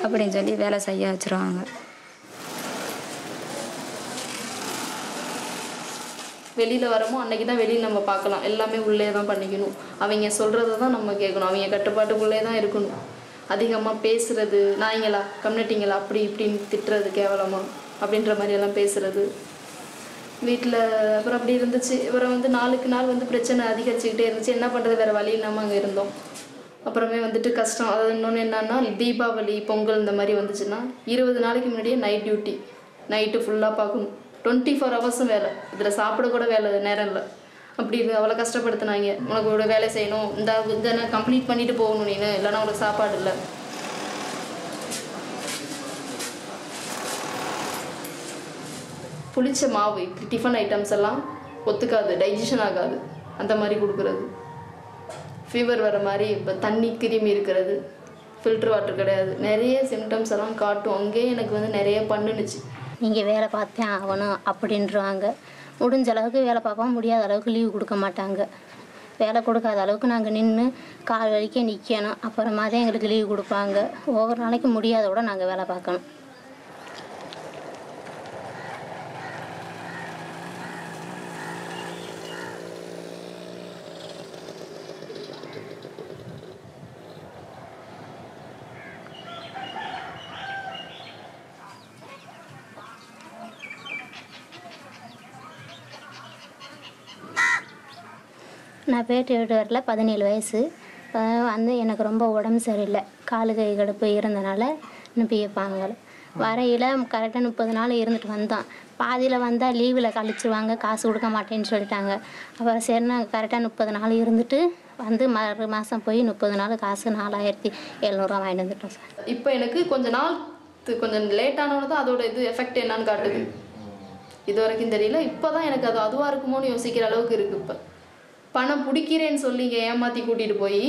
அப்படின்னு சொல்லி வேலை செய்ய வச்சுருவாங்க. வெளியில் வரமோ அன்றைக்கி தான் வெளியில் நம்ம பார்க்கலாம். எல்லாமே உள்ளே தான் பண்ணிக்கணும். அவங்க சொல்கிறத தான் நம்ம கேட்கணும். அவங்க கட்டுப்பாட்டுக்குள்ளே தான் இருக்கணும். அதிகமாக பேசுகிறது, நாய்ங்களா கம்யூனிட்டிங்களா அப்படி இப்படின்னு திட்டுறது கேவலமாக அப்படின்ற மாதிரியெல்லாம் பேசுகிறது வீட்டில். அப்புறம் அப்படி இருந்துச்சு. அப்புறம் நாளுக்கு நாள் பிரச்சனை அதிகரிச்சுக்கிட்டே இருந்துச்சு. என்ன பண்ணுறது, வேறு வழி இல்லாமல் அங்கே இருந்தோம். அப்புறமே கஷ்டம். அதாவது இன்னொன்று என்னன்னா, தீபாவளி பொங்கல் இந்த மாதிரி வந்துச்சுன்னா 20 நாளைக்கு முன்னாடியே நைட் டியூட்டி, நைட்டு ஃபுல்லாக பார்க்கணும். 24 ஹவர்ஸும் வேலை. இதில் சாப்பிட கூட வேலை நேரம் இல்லை. அப்படி அவ்வளோ கஷ்டப்படுத்தினாங்க. உனக்கு ஒரு வேலை செய்யணும், இந்த கம்ப்ளீட் பண்ணிட்டு போகணும் நீ, இல்லைன்னா உனக்கு சாப்பாடு இல்லை. புளிச்ச மாவு இப்படி டிஃபன் ஐட்டம்ஸ் எல்லாம் ஒத்துக்காது, டைஜஷன் ஆகாது, அந்த மாதிரி கொடுக்குறது. ஃபீவர் வர மாதிரி இப்போ தண்ணி கிருமி இருக்கிறது, ஃபில்ட்ரு வாட்டர் கிடையாது, நிறைய சிம்டம்ஸ் எல்லாம் காட்டும். அங்கேயே எனக்கு நிறைய பண்ணுனுச்சு. இங்கே வேலை பார்த்தே ஆகணும் அப்படின்றவாங்க. முடிஞ்ச அளவுக்கு வேலை பார்ப்போம், முடியாத அளவுக்கு லீவு கொடுக்க மாட்டாங்க. வேலை கொடுக்காத அளவுக்கு நாங்கள் நின்று கால் வலிக்க நிற்கணும், அப்புறமா தான் எங்களுக்கு லீவு கொடுப்பாங்க. ஒவ்வொரு நாளைக்கு முடியாதோட நாங்கள் வேலை பார்க்கணும். நான் பேட்டி விட்டு வரல, 17 வயசு. வந்து எனக்கு ரொம்ப உடம்பு சரியில்லை, காலு கை கடுப்பு இருந்தனால இன்னும் பிஎஃப் வாங்கலை. வரையில் கரெக்டாக 30 நாள் இருந்துட்டு வந்தோம். பாதியில் வந்தால் லீவில் கழிச்சிருவாங்க, காசு கொடுக்க மாட்டேன்னு சொல்லிட்டாங்க. அப்புறம் சரினா கரெக்டாக 30 நாள் இருந்துட்டு வந்து மறு மாதம் போய் 30 நாள் காசு 4700 வாங்கிட்டு வந்துட்டோம் சார். இப்போ எனக்கு கொஞ்சம் லேட்டானோட தான் அதோட எஃபெக்ட் என்னன்னு காட்டுது. இது வரைக்கும் தெரியல, இப்போ தான் எனக்கு அது அதுவாக இருக்குமோன்னு யோசிக்கிற அளவுக்கு இருக்குது. இப்போ பணம் பிடிக்கிறேன்னு சொல்லி ஏமாற்றி கூட்டிகிட்டு போய்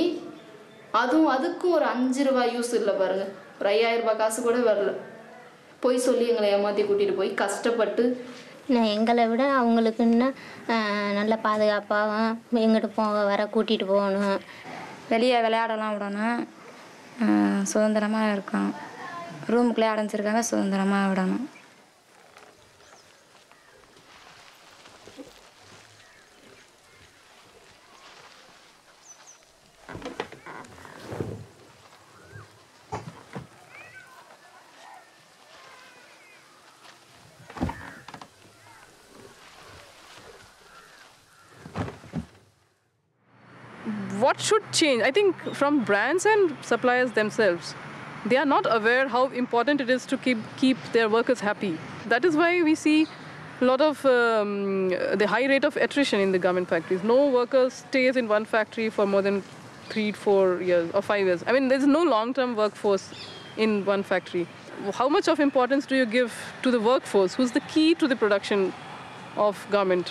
அதுக்கும் ஒரு 5 ரூபா யூஸ் இல்லை பாருங்கள். ஒரு 5000 ரூபாய் காசு கூட வரல. போய் சொல்லி எங்களை ஏமாற்றி கூட்டிகிட்டு போய் கஷ்டப்பட்டு நான் எங்களை விட அவங்களுக்கு இன்னும் நல்ல பாதுகாப்பாகவும் எங்கிட்ட வர கூட்டிகிட்டு போகணும். வெளியே விளையாடலாம் விடணும், சுதந்திரமாக இருக்கணும். ரூமுக்குள்ளே அடைஞ்சிருக்காங்க, சுதந்திரமாக விடணும். What should change? I think from brands and suppliers themselves, they are not aware how important it is to keep their workers happy. That is why we see a lot of the high rate of attrition in the garment factories. No worker stays in one factory for more than 3-4 years or 5 years. I mean, there's no long-term workforce in one factory. How much of importance do you give to the workforce? Who's the key to the production of garment?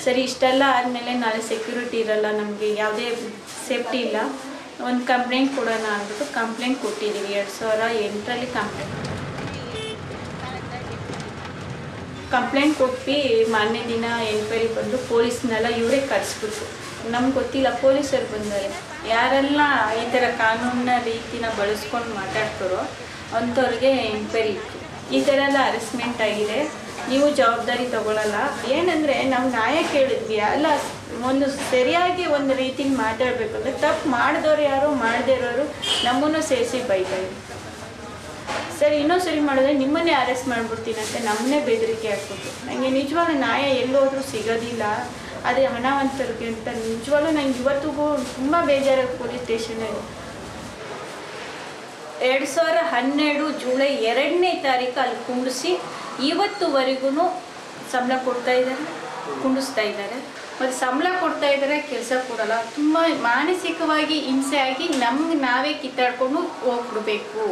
ಸರಿ ಇಷ್ಟೆಲ್ಲ ಆದಮೇಲೆ ನಾಳೆ security ಇರಲ್ಲ, ನಮಗೆ ಯಾವುದೇ safety ಇಲ್ಲ, ಒಂದು complaint ಕೊಡೋಣ ಅಂದ್ಬಿಟ್ಟು ಕಂಪ್ಲೇಂಟ್ ಕೊಟ್ಟಿದ್ದೀವಿ. 2008ರಲ್ಲಿ ಕಂಪ್ಲೇಂಟ್ ಕೊಟ್ಟು ಮಾರನೇ ದಿನ ಎನ್ಕ್ವೈರಿ ಬಂದು ಪೊಲೀಸ್ನೆಲ್ಲ ಇವರೇ ಕರೆಸ್ಬಿಟ್ರು. ನಮ್ಗೆ ಗೊತ್ತಿಲ್ಲ, ಪೊಲೀಸರು ಬಂದರೆ ಯಾರೆಲ್ಲ ಈ ಥರ ಕಾನೂನಿನ ರೀತಿನ ಬಳಸ್ಕೊಂಡು ಮಾತಾಡ್ತಾರೋ ಅಂಥವ್ರಿಗೆ ಎನ್ಕ್ವೈರಿ ಇತ್ತು. ಈ ಥರ ಎಲ್ಲ ಅರೆಸ್ಟ್ಮೆಂಟ್ ಆಗಿದೆ, ನೀವು ಜವಾಬ್ದಾರಿ ತಗೊಳ್ಳಲ್ಲ. ಏನಂದರೆ ನಾವು ನ್ಯಾಯ ಕೇಳಿದ್ವಿ, ಅಲ್ಲ ಒಂದು ಸರಿಯಾಗಿ ಒಂದು ರೀತಿಲಿ ಮಾತಾಡಬೇಕಂದ್ರೆ ತಪ್ಪು ಮಾಡಿದವ್ರು ಯಾರು, ಮಾಡದೇ ಇರೋರು ನಮ್ಮನ್ನು ಸೇರಿಸಿ ಬೈತಾರೆ. ಸರಿ ಇನ್ನೊಂದು ಸರಿ ಮಾಡಿದ್ರೆ ನಿಮ್ಮನ್ನೇ ಅರೆಸ್ಟ್ ಮಾಡಿಬಿಡ್ತೀನಿ ಅಂತ ನಮ್ಮನ್ನೇ ಬೆದರಿಕೆ ಹಾಕ್ಬಿಟ್ಟು, ನನಗೆ ನಿಜವಾಗ್ಲೂ ನ್ಯಾಯ ಎಲ್ಲೋದ್ರೂ ಸಿಗೋದಿಲ್ಲ. ಅದೇ ಹಣವಂತರಿಗೆ ಅಂತ ನಿಜವಾಗ್ಲೂ ನಂಗೆ ಇವತ್ತಿಗೂ ತುಂಬ ಬೇಜಾರಾಗಿ ಪೊಲೀಸ್ ಸ್ಟೇಷನಲ್ಲಿ 2012 ಜುಲೈ 2ನೇ ತಾರೀಕು ಅಲ್ಲಿ ಕುಂಡಿಸಿ ಇವತ್ತುವರೆಗೂ ಸಂಬಳ ಕೊಡ್ತಾ ಇದ್ದಾರೆ, ಕುಂಡಿಸ್ತಾ ಇದ್ದಾರೆ. ಮತ್ತು ಸಂಬಳ ಕೊಡ್ತಾ ಇದ್ದಾರೆ, ಕೆಲಸ ಕೊಡಲ್ಲ. ತುಂಬ ಮಾನಸಿಕವಾಗಿ ಹಿಂಸೆ ಆಗಿ ನಮ್ಗೆ ನಾವೇ ಕಿತ್ತಾಡ್ಕೊಂಡು ಹೋಗ್ಬಿಡ್ಬೇಕು.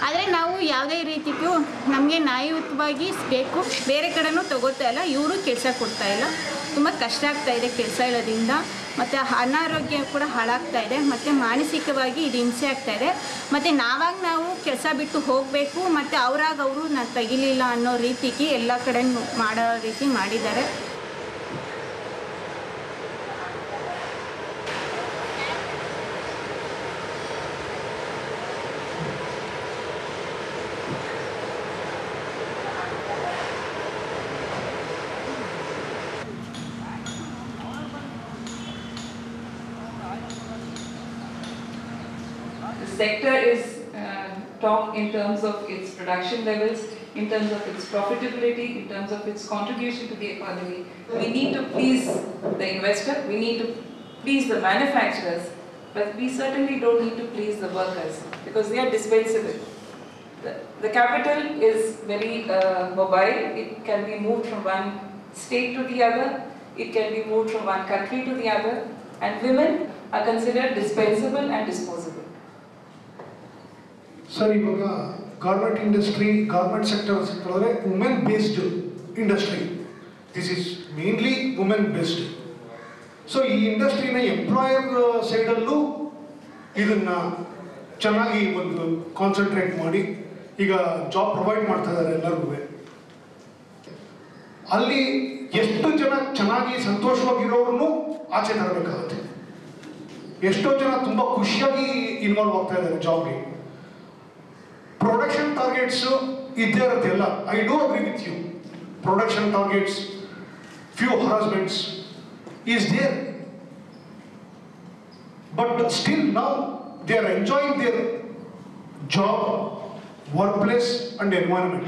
ಆದರೆ ನಾವು ಯಾವುದೇ ರೀತಿಗೂ ನಮಗೆ ನ್ಯಾಯಯುತವಾಗಿ ಬೇಕು, ಬೇರೆ ಕಡೆನೂ ತಗೋತಾ ಇಲ್ಲ, ಇವರು ಕೆಲಸ ಕೊಡ್ತಾ ಇಲ್ಲ. ತುಂಬ ಕಷ್ಟ ಆಗ್ತಾಯಿದೆ ಕೆಲಸ ಇರೋದ್ರಿಂದ, ಮತ್ತು ಅನಾರೋಗ್ಯ ಕೂಡ ಹಾಳಾಗ್ತಾ ಇದೆ, ಮತ್ತು ಮಾನಸಿಕವಾಗಿ ಇದು ಹಿಂಸೆ ಆಗ್ತಾಯಿದೆ. ಮತ್ತು ನಾವು ಕೆಲಸ ಬಿಟ್ಟು ಹೋಗಬೇಕು, ಮತ್ತು ಅವರು ನಾನು ತೆಗಿಲಿಲ್ಲ ಅನ್ನೋ ರೀತಿಗೆ ಎಲ್ಲ ಕಡೆ ಮಾಡೋ ರೀತಿ ಮಾಡಿದ್ದಾರೆ. Sector is talked in terms of its production levels, in terms of its profitability, in terms of its contribution to the economy. We need to please the investor, we need to please the manufacturers, But we certainly don't need to please the workers because they are dispensable. The capital is very mobile. It can be moved from one state to the other. It can be moved from one country to the other. And women are considered dispensable and disposable. Sir, ivaga garment industry, garment sector ಅಂದ್ರೆ women based industry. This is mainly women based. So ಈ ಇಂಡಸ್ಟ್ರಿನ employer ಸೈಡಲ್ಲೂ ಇದನ್ನ ಚೆನ್ನಾಗಿ ಒಂದು concentrate ಮಾಡಿ ಈಗ job provide ಮಾಡ್ತಾ ಇದ್ದಾರೆ ಎಲ್ಲರಿಗೂ. ಅಲ್ಲಿ ಎಷ್ಟು ಜನ ಚೆನ್ನಾಗಿ ಸಂತೋಷವಾಗಿರೋರನ್ನು ಆಚೆ ತರಬೇಕಾಗುತ್ತೆ. ಎಷ್ಟೋ ಜನ ತುಂಬ ಖುಷಿಯಾಗಿ ಇನ್ವಾಲ್ವ್ ಆಗ್ತಾ ಇದ್ದಾರೆ ಜಾಬ್ಗೆ. ಪ್ರೊಡಕ್ಷನ್ ಟಾರ್ಗೆಟ್ಸ್ ಇದ್ದೇ ಇರುತ್ತೆ ಎಲ್ಲ. I do agree with you. Production targets, few harassments is there, but still now they are enjoying their job, workplace and environment.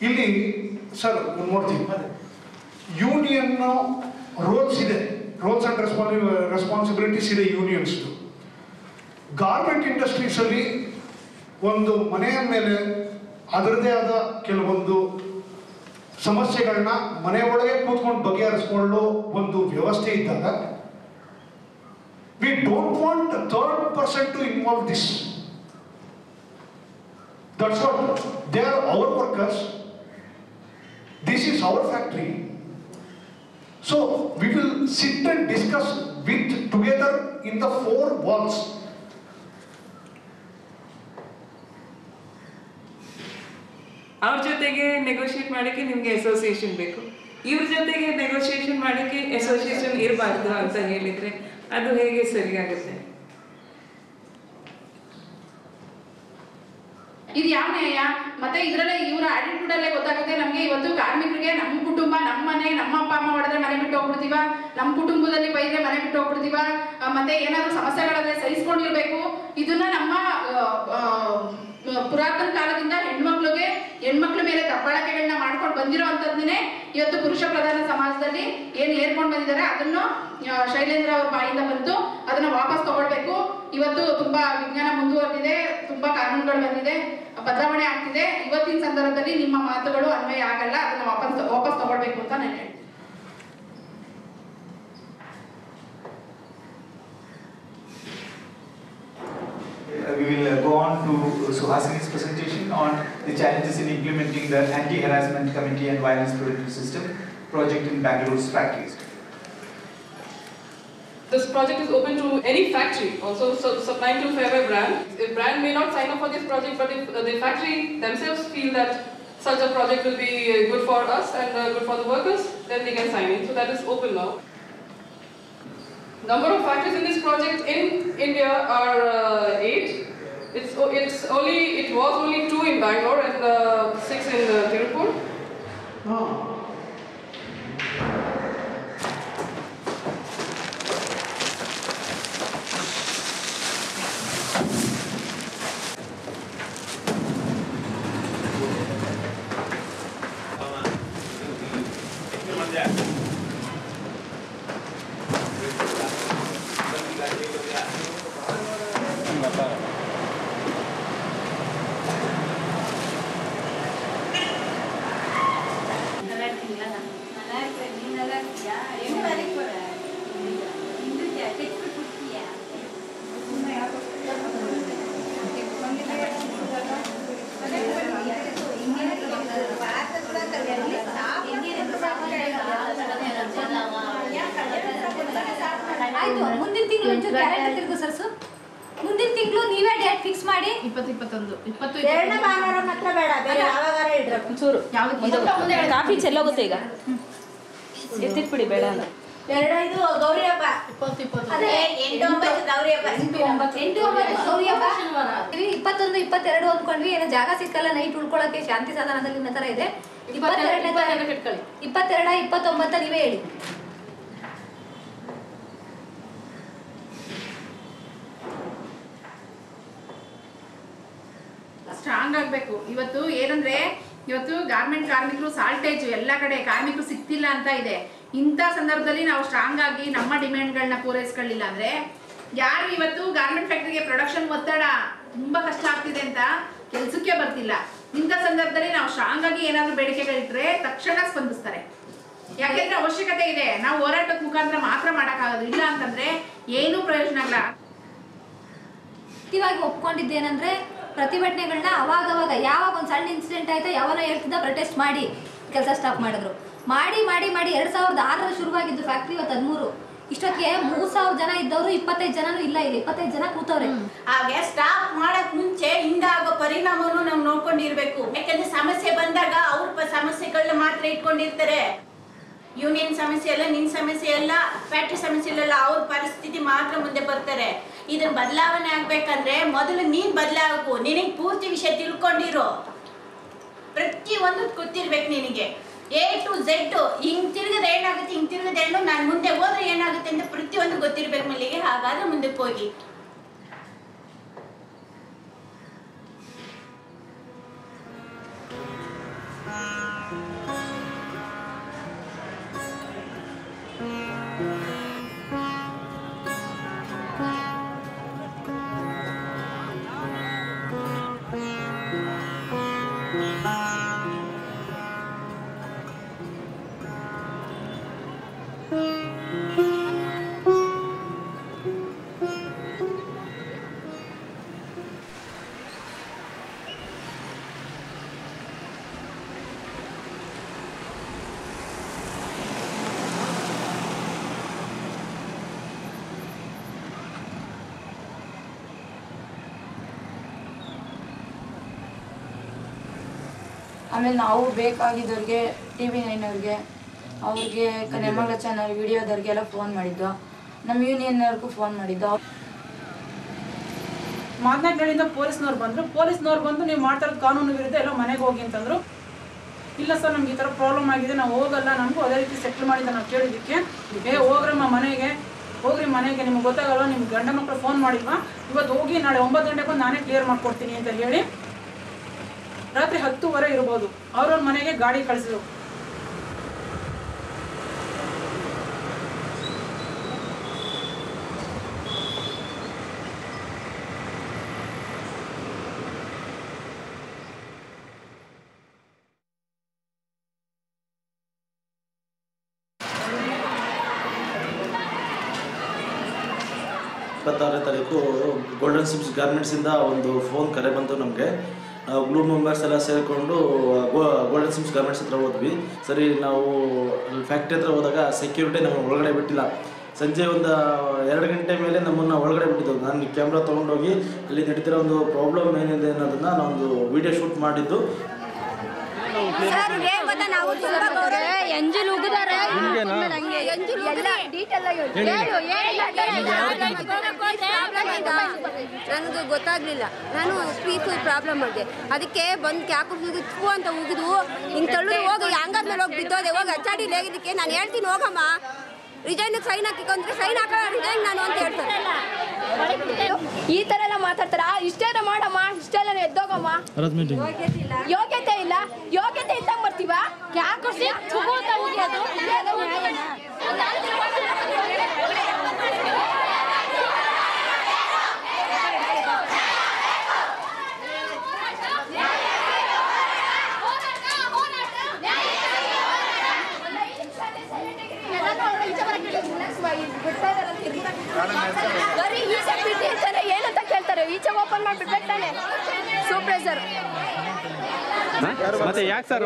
Illi sir one more thing, union roles ide, roles and responsibilities ide unions. Garment industries alli ಒಂದು ಮನೆಯ ಮೇಲೆ ಅದರದೇ ಆದ ಕೆಲವೊಂದು ಸಮಸ್ಯೆಗಳನ್ನ ಮನೆ ಒಳಗೆ ಕೂತ್ಕೊಂಡು ಬಗೆಹರಿಸಿಕೊಳ್ಳೋ ಒಂದು ವ್ಯವಸ್ಥೆ ಇದ್ದಾಗ we don't want third person to involve this. That's what they are our workers. This is our factory. So we will sit and discuss with together in the 4 walls. ಅವ್ರ ಜೊತೆಗೆ ನೆಗೋಷಿಯೇಟ್ ಮಾಡೋಕ್ಕೆ ನಿಮಗೆ ಅಸೋಸಿಯೇಷನ್ ಬೇಕು, ಇವ್ರ ಜೊತೆಗೆ negotiation ಮಾಡೋಕ್ಕೆ association ಇರಬಾರ್ದು ಅಂತ ಹೇಳಿದರೆ ಅದು ಹೇಗೆ ಸರಿಯಾಗುತ್ತೆ? ಇದು ಯಾವ ನ್ಯಾಯ? ಮತ್ತೆ ಇದರಲ್ಲೇ ಇವರ ಆಟಿಟ್ಯೂಡ್ ಅಲ್ಲೇ ಗೊತ್ತಾಗುತ್ತೆ ನಮಗೆ. ಇವತ್ತು ಕಾರ್ಮಿಕರಿಗೆ ನಮ್ಮ ಕುಟುಂಬ, ನಮ್ಮ ಮನೆ, ನಮ್ಮ ಅಪ್ಪ ಅಮ್ಮ ಹೊಡೆದ್ರೆ ಮನೆ ಬಿಟ್ಟು ಹೋಗ್ಬಿಡ್ತೀವ, ನಮ್ಮ ಕುಟುಂಬದಲ್ಲಿ ಬೈದ್ರೆ ಮನೆ ಬಿಟ್ಟು ಹೋಗ್ಬಿಡ್ತೀವ, ಮತ್ತೆ ಏನಾದರೂ ಸಮಸ್ಯೆಗಳಾದ್ರೆ ಸಹಿಸ್ಕೊಂಡಿರ್ಬೇಕು. ಇದನ್ನ ನಮ್ಮ ಪುರಾತನ ಕಾಲದಿಂದ ಹೆಣ್ಮಕ್ಳ ಮೇಲೆ ದಬ್ಬಾಳಿಕೆಗಳನ್ನ ಮಾಡ್ಕೊಂಡು ಬಂದಿರೋ ಅಂಥದ್ದನ್ನೇ ಇವತ್ತು ಪುರುಷ ಪ್ರಧಾನ ಸಮಾಜದಲ್ಲಿ ಏನು ಏರ್ಕೊಂಡು ಬಂದಿದ್ದಾರೆ ಅದನ್ನು ಶೈಲೇಂದ್ರ ಅವ್ರ ಬಾಯಿಂದ ಬಂತು. ಅದನ್ನ ವಾಪಸ್ ತಗೊಳ್ಬೇಕು. ಇವತ್ತು ತುಂಬಾ ವಿಜ್ಞಾನ ಮುಂದುವರೆದಿದೆ, ತುಂಬಾ ಕಾನೂನುಗಳು ಬಂದಿದೆ, ಬದಲಾವಣೆ ಆಗ್ತಿದೆ. ಇವತ್ತಿನ ಸಂದರ್ಭದಲ್ಲಿ ನಿಮ್ಮ ಮಾತುಗಳು ಅನ್ವಯ ಆಗಲ್ಲ, ಅದನ್ನ ವಾಪಸ್ ತಗೊಳ್ಬೇಕು ಅಂತ ನಾನು ಹೇಳ್ತೀನಿ. We will go on to Suhasini's presentation on the challenges in implementing the Anti-Harassment Committee and Violence Prevention System project in Bangalore's factories. This project is open to any factory, also supplying to Fairwear brand. A brand may not sign up for this project, but if the factory themselves feel that such a project will be good for us and good for the workers, then they can sign in. So that is open now. Number of factories in this project in India are 8. It was only 2 in Bangalore and 6 in Tirupur. ಆಯ್ತು, ಮುಂದಿನ ತಿಂಗಳು ಒಂಚೂರು calendar ತಿರುಗು ಸರ್ಸು. ಮುಂದಿನ ತಿಂಗಳು ನೀವೇ date fix ಮಾಡಿ. 20 ಎರಡನೇ ಭಾನುವಾರ ಮಾತ್ರ ಬೇಡ, ಬೇರೆ ಯಾವಾಗಾರ ಇಡ್ರಿ. ಒಂಚೂರು ಕಾಫಿ ಚೆಲ್ಲೋಗುತ್ತೆ ಈಗ, ಎತ್ತಿಟ್ಬಿಡಿ ಬೇಡ ಅಲ್ಲ. 2-5 ಗೌರಿ ಹಬ್ಬ, ಅದೇ 8-9 ಗೌರಿ ಹಬ್ಬ, 8-9 ಗೌರಿ ಹಬ್ಬ. 21, 22 ಅಂದ್ಕೊಂಡ್ವಿ. ಏನೋ ಜಾಗ ಸಿಕ್ಕಲ್ಲ ನೈಟ್ ಉಳ್ಕೊಳಕ್ಕೆ, ಶಾಂತಿ ಸದನದಲ್ಲಿ ಇನ್ನೂ ಥರ ಇದೆ. 22, 29 ನೀವೇ ಹೇಳಿ. ಸ್ಟ್ರಾಂಗ್ ಆಗಬೇಕು. ಇವತ್ತು ಏನಂದ್ರೆ ಇವತ್ತು ಗಾರ್ಮೆಂಟ್ ಕಾರ್ಮಿಕರು ಸಾಲ್ಟೇಜ್ ಎಲ್ಲ ಕಡೆ ಕಾರ್ಮಿಕರು ಸಿಗ್ತಿಲ್ಲ ಅಂತ ಇದೆ. ಇಂಥ ಸಂದರ್ಭದಲ್ಲಿ ನಾವು ಸ್ಟ್ರಾಂಗ್ ಆಗಿ ನಮ್ಮ ಡಿಮ್ಯಾಂಡ್ಗಳನ್ನ ಪೂರೈಸ್ಕೊಳ್ಳಿಲ್ಲ ಅಂದರೆ ಯಾರು ಇವತ್ತು ಗಾರ್ಮೆಂಟ್ ಫ್ಯಾಕ್ಟ್ರಿಗೆ ಪ್ರೊಡಕ್ಷನ್ ಒತ್ತಡ ತುಂಬ ಕಷ್ಟ ಆಗ್ತಿದೆ ಅಂತ ಕೆಲಸಕ್ಕೆ ಬರ್ತಿಲ್ಲ. ಇಂಥ ಸಂದರ್ಭದಲ್ಲಿ ನಾವು ಸ್ಟ್ರಾಂಗ್ ಆಗಿ ಏನಾದರೂ ಬೇಡಿಕೆಗಳಿಟ್ರೆ ತಕ್ಷಣ ಸ್ಪಂದಿಸ್ತಾರೆ. ಯಾಕೆಂದ್ರೆ ಅವಶ್ಯಕತೆ ಇದೆ. ನಾವು ಹೋರಾಟದ ಮುಖಾಂತರ ಮಾತ್ರ ಮಾಡೋಕ್ಕಾಗೋದು, ಇಲ್ಲ ಅಂತಂದ್ರೆ ಏನೂ ಪ್ರಯೋಜನ ಇಲ್ಲ. ಇವಾಗ ಒಪ್ಕೊಂಡಿದ್ದೇನೆಂದ್ರೆ ಪ್ರತಿಭಟನೆಗಳನ್ನ ಅವಾಗವಾಗ ಯಾವಾಗ ಒಂದು ಸಣ್ಣ ಇನ್ಸಿಡೆಂಟ್ ಆಯ್ತಾ ಯಾವನೋ ಹೇಳ್ತಿದ್ದ ಪ್ರೊಟೆಸ್ಟ್ ಮಾಡಿ ಕೆಲಸ ಸ್ಟಾಪ್ ಮಾಡಿದ್ರು. ಮಾಡಿ 2006 ಶುರುವಾಗಿದ್ದು ಫ್ಯಾಕ್ಟ್ರಿ, ಇವತ್ತು 13. ಇಷ್ಟೊತ್ತಿಗೆ 3000 ಜನ ಇದ್ದವರು 25 ಜನನೂ ಇಲ್ಲ, ಇಲ್ಲಿ 25 ಜನ ಕೂತವ್ರೆ. ಹಾಗೆ ಸ್ಟಾಪ್ ಮಾಡಕ್ ಮುಂಚೆ ಹಿಂಗ ಆಗೋ ಪರಿಣಾಮವನ್ನು ನಾವು ನೋಡ್ಕೊಂಡಿರ್ಬೇಕು. ಯಾಕಂದ್ರೆ ಸಮಸ್ಯೆ ಬಂದಾಗ ಅವ್ರ ಸಮಸ್ಯೆಗಳನ್ನ ಮಾತ್ರ ಇಟ್ಕೊಂಡಿರ್ತಾರೆ. ಯೂನಿಯನ್ ಸಮಸ್ಯೆ ಎಲ್ಲ, ನಿನ್ ಸಮಸ್ಯೆ ಎಲ್ಲ, ಫ್ಯಾಕ್ಟ್ರಿ ಸಮಸ್ಯೆ ಎಲ್ಲ, ಅವ್ರ ಪರಿಸ್ಥಿತಿ ಮಾತ್ರ ಮುಂದೆ ಬರ್ತಾರೆ. ಇದನ್ನ ಬದಲಾವಣೆ ಆಗ್ಬೇಕಂದ್ರೆ ಮೊದಲು ನೀನ್ ಬದಲಾಗು. ನಿನಗೆ ಪೂರ್ತಿ ವಿಷಯ ತಿಳ್ಕೊಂಡಿರೋ, ಪ್ರತಿ ಒಂದು ಗೊತ್ತಿರ್ಬೇಕು ನಿನಗೆ. A to Z ಹಿಂಗ್ ತಿರುಗದ ಏನಾಗುತ್ತೆ, ಹಿಂಗ್ ತಿರುಗದ ಏನು, ನಾನು ಮುಂದೆ ಹೋದ್ರೆ ಏನಾಗುತ್ತೆ ಅಂತ ಪ್ರತಿಯೊಂದು ಗೊತ್ತಿರ್ಬೇಕು ಮಲ್ಲಿಗೆ. ಹಾಗಾದ್ರೆ ಮುಂದಕ್ಕೆ ಹೋಗಿ. ಆಮೇಲೆ ನಾವು ಬೇಕಾಗಿದ್ದವ್ರಿಗೆ TV9 ಅವ್ರಿಗೆ, ಅವ್ರಿಗೆ ನೆಮ್ಮಗಳ ಚಾನಲ್ ವಿಡಿಯೋದವ್ರಿಗೆಲ್ಲ ಫೋನ್ ಮಾಡಿದ್ದು, ನಮ್ಮ ಯೂನಿಯನ್ನವ್ರಿಗೂ ಫೋನ್ ಮಾಡಿದ್ದು. ಮಾತನಾಡಿಗಳಿಂದ ಪೊಲೀಸ್ನವ್ರು ಬಂದು ನೀವು ಮಾಡ್ತಾ ಇರೋದು ಕಾನೂನು ವಿರುದ್ಧ ಎಲ್ಲ ಮನೆಗೆ ಹೋಗಿ ಅಂತಂದ್ರು. ಇಲ್ಲ ಸರ್ ನಮ್ಗೆ ಈ ಥರ ಪ್ರಾಬ್ಲಮ್ ಆಗಿದೆ, ನಾವು ಹೋಗಲ್ಲ, ನಮಗೂ ಅದೇ ರೀತಿ ಸೆಟ್ಲ್ ಮಾಡಿದ ನಾವು ಕೇಳಿದ್ದಕ್ಕೆ ಹೋಗ್ರಮ್ಮ ಹೋಗ್ರಿ ಮನೆಗೆ, ನಿಮ್ಗೆ ಗೊತ್ತಾಗಲ್ಲ, ನಿಮ್ಗೆ ಗಂಡ ಮಕ್ಕಳು ಫೋನ್ ಮಾಡಿಲ್ವಾ, ಇವತ್ತು ಹೋಗಿ ನಾಳೆ 9 ಗಂಟೆಗೆ ಬಂದು ನಾನೇ ಕ್ಲಿಯರ್ ಮಾಡ್ಕೊಡ್ತೀನಿ ಅಂತ ಹೇಳಿ ರಾತ್ರಿ 10:30 ಇರ್ಬೋದು ಅವ್ರವ್ರ ಮನೆಗೆ ಗಾಡಿ ಕಳಿಸಿದ್ರು. ತಾರೀಕು ಗೋಲ್ಡನ್ ಸಿಮ್ಸ್ ಗಾರ್ಮೆಂಟ್ಸಿಂದ ಒಂದು ಫೋನ್ ಕರೆ ಬಂತು ನಮಗೆ. ನಾವು ಗ್ಲೂ ಮೆಂಬರ್ಸ್ ಎಲ್ಲ ಸೇರಿಕೊಂಡು ಗೋಲ್ಡನ್ ಸಿಮ್ಸ್ ಗಾರ್ಮೆಂಟ್ಸ್ ಹತ್ರ ಹೋದ್ವಿ. ಸರಿ ನಾವು ಫ್ಯಾಕ್ಟ್ರಿ ಹತ್ರ ಹೋದಾಗ ಸೆಕ್ಯೂರಿಟಿ ನಮ್ಮನ್ನು ಒಳಗಡೆ ಬಿಟ್ಟಿಲ್ಲ. ಸಂಜೆ ಒಂದು 2 ಗಂಟೆ ಮೇಲೆ ನಮ್ಮನ್ನು ಒಳಗಡೆ ಬಿಟ್ಟಿದ್ದು. ನಾನು ಕ್ಯಾಮ್ರಾ ತೊಗೊಂಡೋಗಿ ಅಲ್ಲಿ ನಡೀತಿರೋ ಒಂದು ಪ್ರಾಬ್ಲಮ್ ಏನಿದೆ ಅನ್ನೋದನ್ನು ನಾವೊಂದು ವಿಡಿಯೋ ಶೂಟ್ ಮಾಡಿದ್ದು. ನನಗೆ ಗೊತ್ತಾಗ್ಲಿಲ್ಲ, ನಾನು ಸ್ಪೀಕ್ ಪ್ರಾಬ್ಲಮ್ ಮಾಡಿದೆ, ಅದಕ್ಕೆ ಬಂದು ಕ್ಯಾಕು ಥೂ ಅಂತ ಹೋಗಿದ್ವು. ಹಿಂಗೆ ತಳ್ಳು ಹೋಗಿ ಹಂಗಾದ ಮೇಲೆ ಹೋಗಿ ಬಿದ್ದೋದೆ. ಹೋಗಿ ಅಚ್ಚಾಡಿ ಲೇಗಿದ್ದಕ್ಕೆ ನಾನು ಹೇಳ್ತೀನಿ ಹೋಗಮ್ಮ, ರಿಜೈನ್ ಸೈನ್ ಹಾಕಿಕೊಂಡ್ರೆ ಸೈನ್ ಹಾಕೋಣ ರಿಜೈನ್ ನಾನು ಅಂತ ಹೇಳ್ತಾರೆ. ಈ ಥರ ಎಲ್ಲ ಮಾತಾಡ್ತಾರ. ಇಷ್ಟೆಲ್ಲ ಮಾಡಮ್ಮ, ಇಷ್ಟೆಲ್ಲ ಎದ್ದೋಗಮ್ಮ. ಯೋಗ್ಯತೆ ಇಲ್ಲ, ಯೋಗ್ಯತೆ ಇದ್ದಾಗ ಬರ್ತೀವ ಯಾಕೆ ಏನಂತ ಕೇಳ್ತಾರೆ, ಈಚೆ ಓಪನ್ ಮಾಡಿಬಿಡ್ಬೇಕಾನೆ ಸೂಪರ್ವೈಸರ್. ಮತ್ತೆ ಯಾಕೆ ಸರ್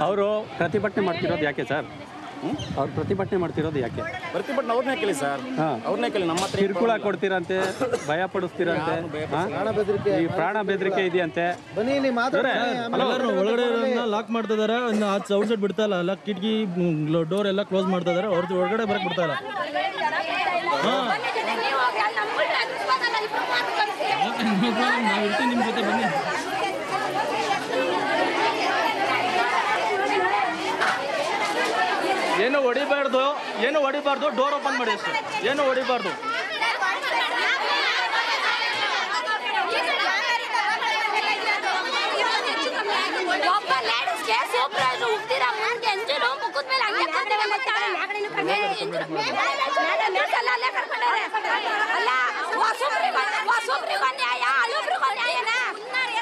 ಅವರು ಪ್ರತಿಭಟನೆ ಮಾಡ್ತಿರೋದು ಯಾಕೆ ಸರ್? ಅವ್ರು ಪ್ರತಿಭಟನೆ ಮಾಡ್ತಿರೋದು ಯಾಕೆ? ಪ್ರತಿಭಟನೆ ಅವ್ರನ್ನೇ ಕೇಳಿ ಸರ್, ಅವ್ರನ್ನೇ ಕೇಳಿ. ನಮ್ಮ ಹತ್ರ ಕಿರುಕುಳ ಕೊಡ್ತೀರಂತೆ, ಭಯ ಪಡಿಸ್ತೀರಂತೆ, ಈ ಪ್ರಾಣ ಬೆದರಿಕೆ ಇದೆಯಂತೆ. ಒಳಗಡೆ ಲಾಕ್ ಮಾಡ್ತಾ ಇದಾರೆ, ಔಟ್ ಸೈಡ್ ಬಿಡ್ತಾ ಇಲ್ಲ, ಕಿಟಕಿ ಡೋರ್ ಎಲ್ಲ ಕ್ಲೋಸ್ ಮಾಡ್ತಾ ಇದಾರೆ. ಅವ್ರದ್ದು ಒಳಗಡೆ ಬರಕ್ ಬಿಡ್ತಾ ಇಲ್ಲ. ನಾವು ಇರ್ತೀವಿ ನಿಮ್ಮ ಜೊತೆ, ಬನ್ನಿ. ಏನು ಹೊಡಿಬಾರ್ದು, ಡೋರ್ ಓಪನ್ ಮಾಡಿ ಅಷ್ಟೇ, ಏನು ಹೊಡಿಬಾರ್ದು. ವಾಪಸ್ ಅದಕ್ಕೆ ಸೂಪರ್ವೈಸರ್ ಹೋಗ್ತೀರಾ ಮುಂದೆ ಎಂಜಲು ಮುಖದ ಮೇಲೆ ಹಂಗೆ ಕೊಡ್ತೇವೆ ಗೊತ್ತಾ ಅಲ್ಲೇ ಕರ್ಕೊಂಡಾರೆ ಅಲ್ಲ ಹೊಸೊಬ್ರಿಗೂ ನ್ಯಾಯ ಅಲ್ಲೊಬ್ರಿಗೂ ನ್ಯಾಯನ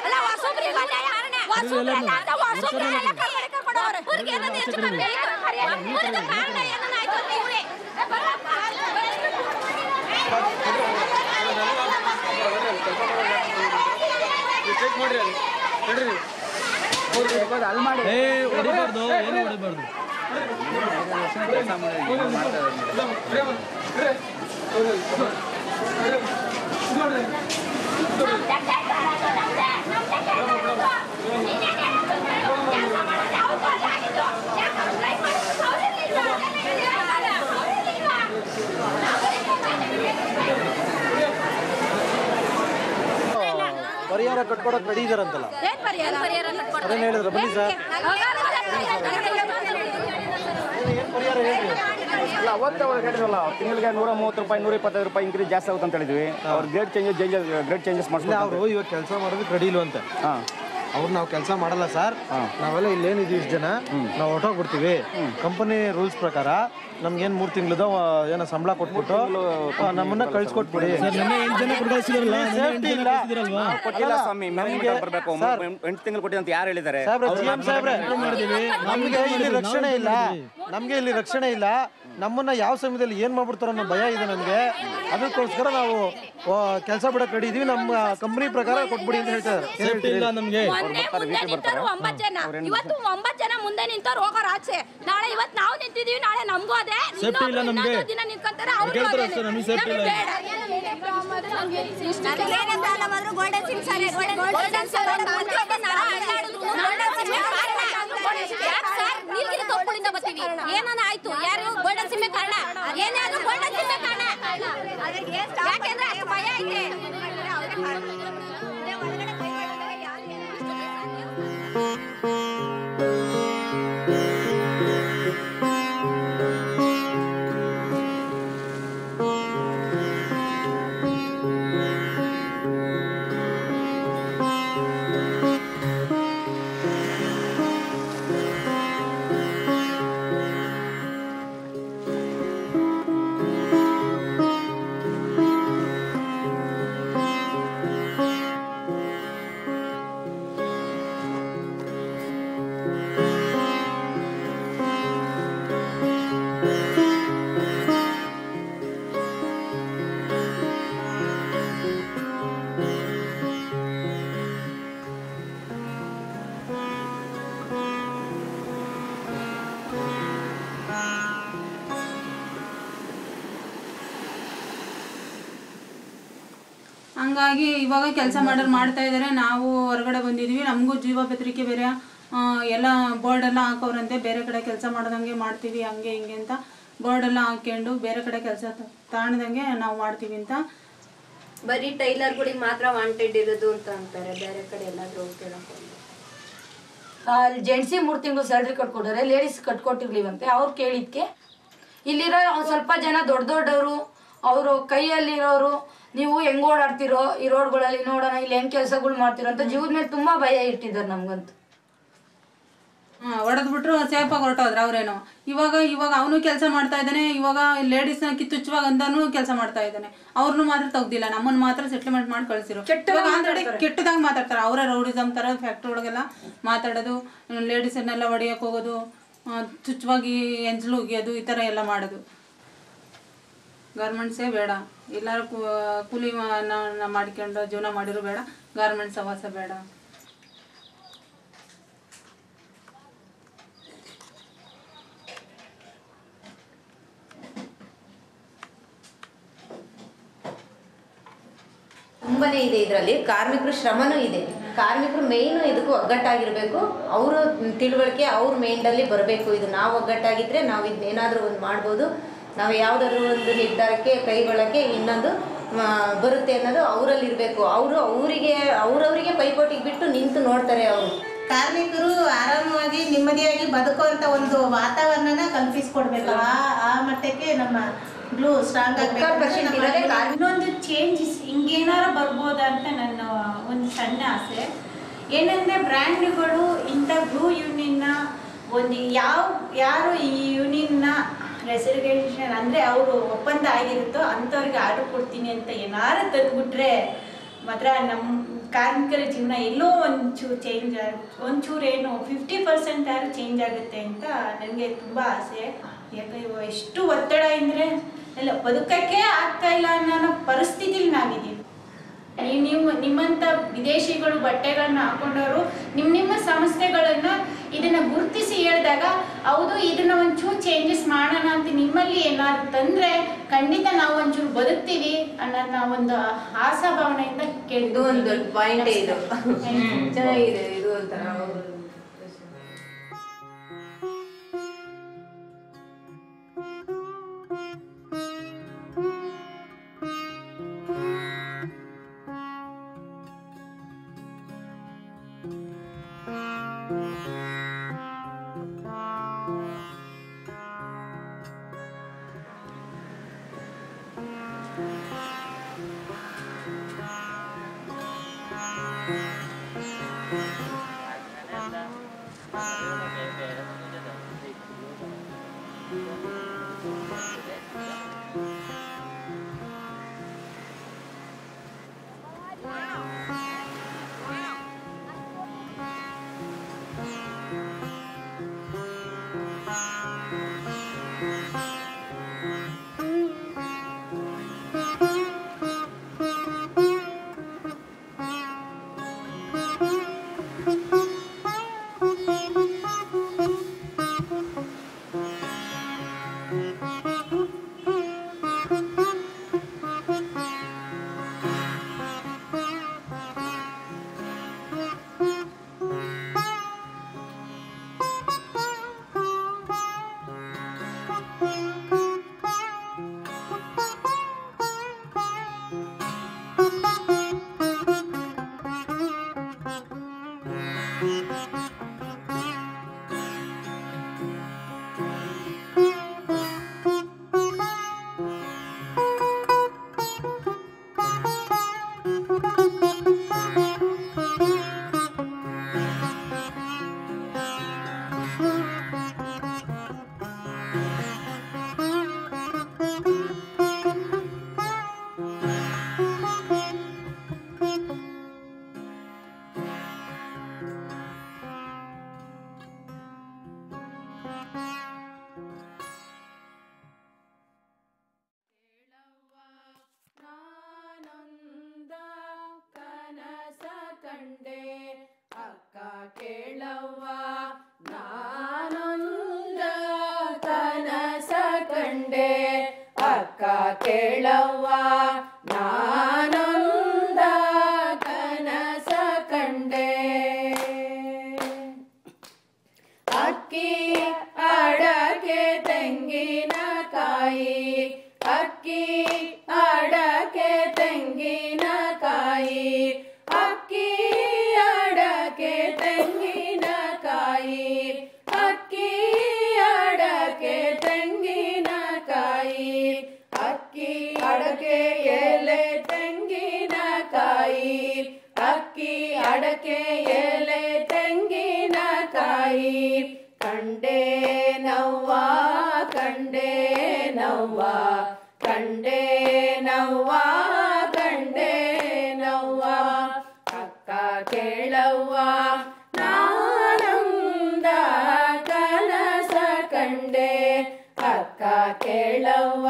ಅಲ್ಲ ಹೊಸೊಬ್ರಿಗೂ ನ್ಯಾಯ ಹೊಸೊಬ್ರೆಲ್ಲ ಕರ್ಕೊಂಡವ್ರೆ ಊರಿಗೆ ಏನದು ಹೆಚ್ಚು ಕಮ್ಮಿ ಊರಿಗೆ ಕಾರಣ ಏನಾಯ್ತು ನೀವೇ ಚೆಕ್ ಮಾಡ್ರಿ ಅಲ್ಲಿ ಹೊಡಿಬಾರ್ದು ಏನು ಹೊಡಿಬಾರ್ದು ಪರಿಹಾರ ಕಟ್ಕೊಡಕ್ ರೆಡಿ ಇದಾರಂತಲ್ಲ ಅದನ್ನ ಹೇಳಿದ್ರ ಬನ್ನಿ ಸರ್ ಇಲ್ಲ ಅವತ್ತು ಅವ್ರು ಹೇಳಿದ್ರಲ್ಲ ತಿಂಗಳಿಗೆ 130 ರೂಪಾಯಿ 125 ರೂಪಾಯಿ ಇಂಕ್ರೀಸ್ ಜಾಸ್ತಿ ಆಗುತ್ತೆ ಅಂತ ಹೇಳಿದ್ವಿ ಅವ್ರು ಗ್ರೇಡ್ ಚೇಂಜಸ್ ಮಾಡಿಸ್ತಾರೆ ಅವರು ಇವಾಗ ಕೆಲಸ ಮಾಡೋದಕ್ಕೆ ರೆಡಿ ಇಲ್ವಂತೆ ಅವ್ರು ನಾವು ಕೆಲಸ ಮಾಡಲ್ಲ ಸರ್ ನಾವೆಲ್ಲ ಇಲ್ಲೇನಿದೀವಿ ಇಷ್ಟು ಜನ ನಾವು ಹೊರಟೋಗ್ಬಿಡ್ತೀವಿ ಕಂಪನಿ ರೂಲ್ಸ್ ಪ್ರಕಾರ ನಮ್ಗೇನ್ 3 ತಿಂಗಳದ ಏನೋ ಸಂಬಳ ಕೊಟ್ಬಿಟ್ಟು ನಮ್ಮನ್ನ ಕಳ್ಸಿಕೊಟ್ಬಿಡಿ ಕೊಟ್ಟಿಲ್ಲ ಸ್ವಾಮಿ ಬರಬೇಕು 8 ತಿಂಗಳು ಕೊಟ್ಟಿ ಅಂತ ಯಾರು ಹೇಳಿದ್ದಾರೆ ನಮ್ಗೆ ಇಲ್ಲಿ ರಕ್ಷಣೆ ಇಲ್ಲ ನಮ್ಮನ್ನ ಯಾವ ಸಮಯದಲ್ಲಿ ಏನ್ ಮಾಡ್ಬಿಡ್ತಾರೋ ಅನ್ನೋ ಭಯ ಇದೆ ನಮ್ಗೆ ಅದಕ್ಕೋಸ್ಕರ ನಾವು ಕೆಲಸ ಬಿಡಕ್ ರೆಡಿ ಇದೀವಿ ನಮ್ಮ ಕಂಪನಿ ಪ್ರಕಾರ ಕೊಟ್ಬಿಡಿ ಅಂತ ಹೇಳ್ತಾರೆ ನಮ್ಗೆ ಇವತ್ತು 9 ಜನ ಮುಂದೆ ನಿಂತವ್ರು ಹೋಗೋರು ಆಚೆ ನಾಳೆ ಇವತ್ತು ನಾವು ನಿಂತಿದೀವಿ ನಾಳೆ ನಮಗೂ ಅದೇ ದಿನ ನಿಂತ್ಕೊಂತಾರೆ ತಪ್ಪುಗಳಿಂದ ಬರ್ತೀವಿ ಏನಾನ ಆಯ್ತು ಯಾರು ಗೋಲ್ಡನ್ ಸಿಮ್ಮೆ ಕಾರಣ ಏನಾದ್ರು ಗೋಲ್ಡನ್ ಸಿಮ್ಮೆ ಕಾರಣ ಯಾಕೆಂದ್ರೆ ಅಷ್ಟು ಭಯ ಇದೆ ಹಂಗಾಗಿ ಇವಾಗ ಕೆಲಸ ಮಾಡ್ತಾ ಇದ್ದಾರೆ ನಾವು ಹೊರಗಡೆ ಬಂದಿದ್ವಿ ನಮಗೂ ಜೀವ ಬೆದರಿಕೆ ಬೇರೆ ಎಲ್ಲ ಬೋರ್ಡೆಲ್ಲ ಹಾಕೋರಂತೆ ಬೇರೆ ಕಡೆ ಕೆಲಸ ಮಾಡ್ದಂಗೆ ಮಾಡ್ತೀವಿ ಹಂಗೆ ಹಿಂಗೆ ಅಂತ ಬೋರ್ಡೆಲ್ಲ ಹಾಕ್ಕೊಂಡು ಬೇರೆ ಕಡೆ ಕೆಲಸ ತಾಣದಂಗೆ ನಾವು ಮಾಡ್ತೀವಿ ಅಂತ ಬರೀ ಟೈಲರ್ಗಳಿಗೆ ಮಾತ್ರ ವಾಂಟೆಡ್ ಇರೋದು ಅಂತ ಅಂತಾರೆ ಬೇರೆ ಕಡೆ ಎಲ್ಲಾದ್ರೂ ಹೋಗ್ತೀರಾ ಜೆಂಟ್ಸಿ 3 ತಿಂಗಳು ಸ್ಯಾಲ್ರಿ ಕಟ್ಕೊಟ್ಟಾರೆ ಲೇಡೀಸ್ ಕಟ್ಕೊಟ್ಟಿರ್ಲಿವಂತೆ ಅವ್ರು ಕೇಳಿದ್ಕೆ ಇಲ್ಲಿರೋ ಸ್ವಲ್ಪ ಜನ ದೊಡ್ಡವರು ಅವರು ಕೈಯಲ್ಲಿರೋರು ನೀವು ಹೆಂಗ್ ಓಡಾಡ್ತಿರೋ ಈ ರೋಡ್ಗಳಲ್ಲಿ ನೋಡೋಣ ಇಲ್ಲಿ ಹೆಂಗ್ ಕೆಲಸಗಳು ಮಾಡ್ತಿರೋ ಅಂತ ಜೀವದ ಮೇಲೆ ತುಂಬಾ ಭಯ ಇಟ್ಟಿದ್ದಾರೆ ನಮ್ಗಂತೂ ಹೊಡೆದ್ಬಿಟ್ರು ಸೇಫಾಗಿ ಹೊರಟೋದ್ರ ಅವ್ರೇನು ಇವಾಗ ಅವನು ಕೆಲಸ ಮಾಡ್ತಾ ಇದ್ದಾನೆ ಇವಾಗ ಲೇಡೀಸ್ನ ಕಿತ್ತುಚ್ಚುವಾಗ ಅಂತಾನು ಕೆಲಸ ಮಾಡ್ತಾ ಇದ್ದಾನೆ ಅವ್ರನ್ನು ಮಾತ್ರ ತೆಗ್ದಿಲ್ಲ ನಮ್ಮನ್ನು ಮಾತ್ರ ಸೆಟ್ಲ್ಮೆಂಟ್ ಮಾಡಿ ಕಳಿಸಿರೋ ಕೆಟ್ಟದಾಗ ಮಾತಾಡ್ತಾರೆ ಅವರೇ ರೌಡಿಸಮ್ ಥರ ಫ್ಯಾಕ್ಟ್ರಿ ಒಳಗೆಲ್ಲ ಮಾತಾಡೋದು ಲೇಡೀಸನ್ನೆಲ್ಲ ಹೊಡೆಯಕ್ಕೆ ಹೋಗೋದು ಚುಚ್ಚುವಾಗಿ ಎಂಜಲು ಉಗಿಯೋದು ಈ ಥರ ಎಲ್ಲ ಮಾಡೋದು ಗಾರ್ಮೆಂಟ್ಸೇ ಬೇಡ ಎಲ್ಲರೂ ಕೂಲಿ ಮಾಡ್ಕೊಂಡು ಜೀವನ ಮಾಡಿರೋ ಬೇಡ ಗಾರ್ಮೆಂಟ್ಸ್ ಸವಾಸ ಬೇಡ ತುಂಬಾನೇ ಇದೆ ಇದರಲ್ಲಿ ಕಾರ್ಮಿಕರ ಶ್ರಮನೂ ಇದೆ ಕಾರ್ಮಿಕರು ಮೇಯ್ನು ಇದಕ್ಕೂ ಒಗ್ಗಟ್ಟಾಗಿರಬೇಕು ಅವರು ತಿಳುವಳಿಕೆ ಅವ್ರ ಮೈಂಡಲ್ಲಿ ಬರಬೇಕು ಇದು ನಾವು ಒಗ್ಗಟ್ಟಾಗಿದ್ದರೆ ನಾವು ಇದನ್ನೇನಾದರೂ ಒಂದು ಮಾಡ್ಬೋದು ನಾವು ಯಾವುದಾದ್ರೂ ಒಂದು ನಿರ್ಧಾರಕ್ಕೆ ಕೈಗೊಳ್ಳೋಕ್ಕೆ ಇನ್ನೊಂದು ಬರುತ್ತೆ ಅನ್ನೋದು ಅವರಲ್ಲಿ ಇರಬೇಕು ಅವರವರಿಗೆ ಪೈಪೋಟಿಗೆ ಬಿಟ್ಟು ನಿಂತು ನೋಡ್ತಾರೆ ಅವರು ಕಾರ್ಮಿಕರು ಆರಾಮವಾಗಿ ನೆಮ್ಮದಿಯಾಗಿ ಬದುಕುವಂತ ಒಂದು ವಾತಾವರಣನ ಕಲ್ಪಿಸಿಕೊಡ್ಬೇಕು ಆ ಮಟ್ಟಕ್ಕೆ ನಮ್ಮ ಗ್ಲೂ ಸ್ಟ್ರಾಂಗ್ ಆಗಬೇಕು ಇನ್ನೊಂದು ಚೇಂಜಸ್ ಹಿಂಗೇನಾರ ಬರ್ಬೋದಾ ಅಂತ ನನ್ನ ಒಂದು ಸಣ್ಣ ಆಸೆ ಏನಂದರೆ ಬ್ರ್ಯಾಂಡ್ಗಳು ಇಂಥ ಗ್ಲೂ ಯೂನಿಯನ್ನ ಒಂದು ಯಾರು ಈ ಯೂನಿಯನ್ನ ರೆಸರ್ವೇಷನ್ ಅಂದರೆ ಅವರು ಒಪ್ಪಂದ ಆಗಿರುತ್ತೋ ಅಂಥವ್ರಿಗೆ ಆರ್ಡರ್ ಕೊಡ್ತೀನಿ ಅಂತ ಏನಾರು ತಂದುಬಿಟ್ರೆ ಮಾತ್ರ ನಮ್ಮ ಕಾರ್ಮಿಕರ ಜೀವನ ಎಲ್ಲೋ ಒಂಚೂರು ಒಂಚೂರೇನು 50% ಆದ್ರೂ ಚೇಂಜ್ ಆಗುತ್ತೆ ಅಂತ ನನಗೆ ತುಂಬ ಆಸೆ. ಯಾಕೆ ಎಷ್ಟು ಒತ್ತಡ ಅಂದರೆ ಎಲ್ಲ ಬದುಕಕ್ಕೆ ಆಗ್ತಾ ಇಲ್ಲ ಅನ್ನೋ ಪರಿಸ್ಥಿತಿಲಿ ನಾವಿದ್ದೀವಿ. ನಿಮ್ಮಂಥ ವಿದೇಶಿಗಳು ಬಟ್ಟೆಗಳನ್ನ ಹಾಕೊಂಡವರು ನಿಮ್ಮ ಸಮಸ್ಯೆಗಳನ್ನು ಇದನ್ನು ಗುರುತಿಸಿ ಹೇಳಿದಾಗ ಹೌದು ಇದನ್ನ ಒಂಚೂರು ಚೇಂಜಸ್ ಮಾಡೋಣ ಅಂತ ನಿಮ್ಮಲ್ಲಿ ಏನಾದ್ರು ತಂದರೆ ಖಂಡಿತ ನಾವು ಒಂಚೂರು ಬದುಕ್ತೀವಿ ಅನ್ನೋದನ್ನ ಒಂದು ಆಶಾಭಾವನೆಯಿಂದ ಕೇಳಿದ್ದು. ಒಂದು ಪಾಯಿಂಟ್ ಇದು ಚೆನ್ನಾಗಿದೆ ಇದು ಒಂಥರ. ಕೇಳವ್ವ ನಾನೊಂದ ಕನಸ ಕಂಡೆ, ಅಕ್ಕ ಕೇಳವ್ವ ನಾನೊಂದ ಕನಸ ಕಂಡೆ. ಅಕ್ಕಿ ಅಡಕೆ ತೆಂಗಿನಕಾಯಿ, ಅಕ್ಕಿ ಅಡಕೆ ತೆಂಗಿನಕಾಯಿ, ಅಕ್ಕಿ ಅಡಕೆ ತೆಂಗಿನಕಾಯಿ, ಅಕ್ಕಿ ಅಡಕೆ ತೆಂಗಿನಕಾಯಿ, ಅಕ್ಕಿ ಅಡಕೆ ಎಲೆ ತೆಂಗಿನಕಾಯಿ, ಅಕ್ಕಿ ಅಡಕೆ ಎಲೆ ತೆಂಗಿನಕಾಯಿ. ಕಂಡೆ ನವ್ವ ಕಂಡೆ ನವ್ವ, ಕಂಡೆ ನವ್ವ ಕಂಡೆ ನವ್ವ, ಅಕ್ಕ ಕೇಳವ್ವ ನಾನೊಂದ ಕನಸ ಕಂಡೆ, ಅಕ್ಕ ಕೇಳವ್ವ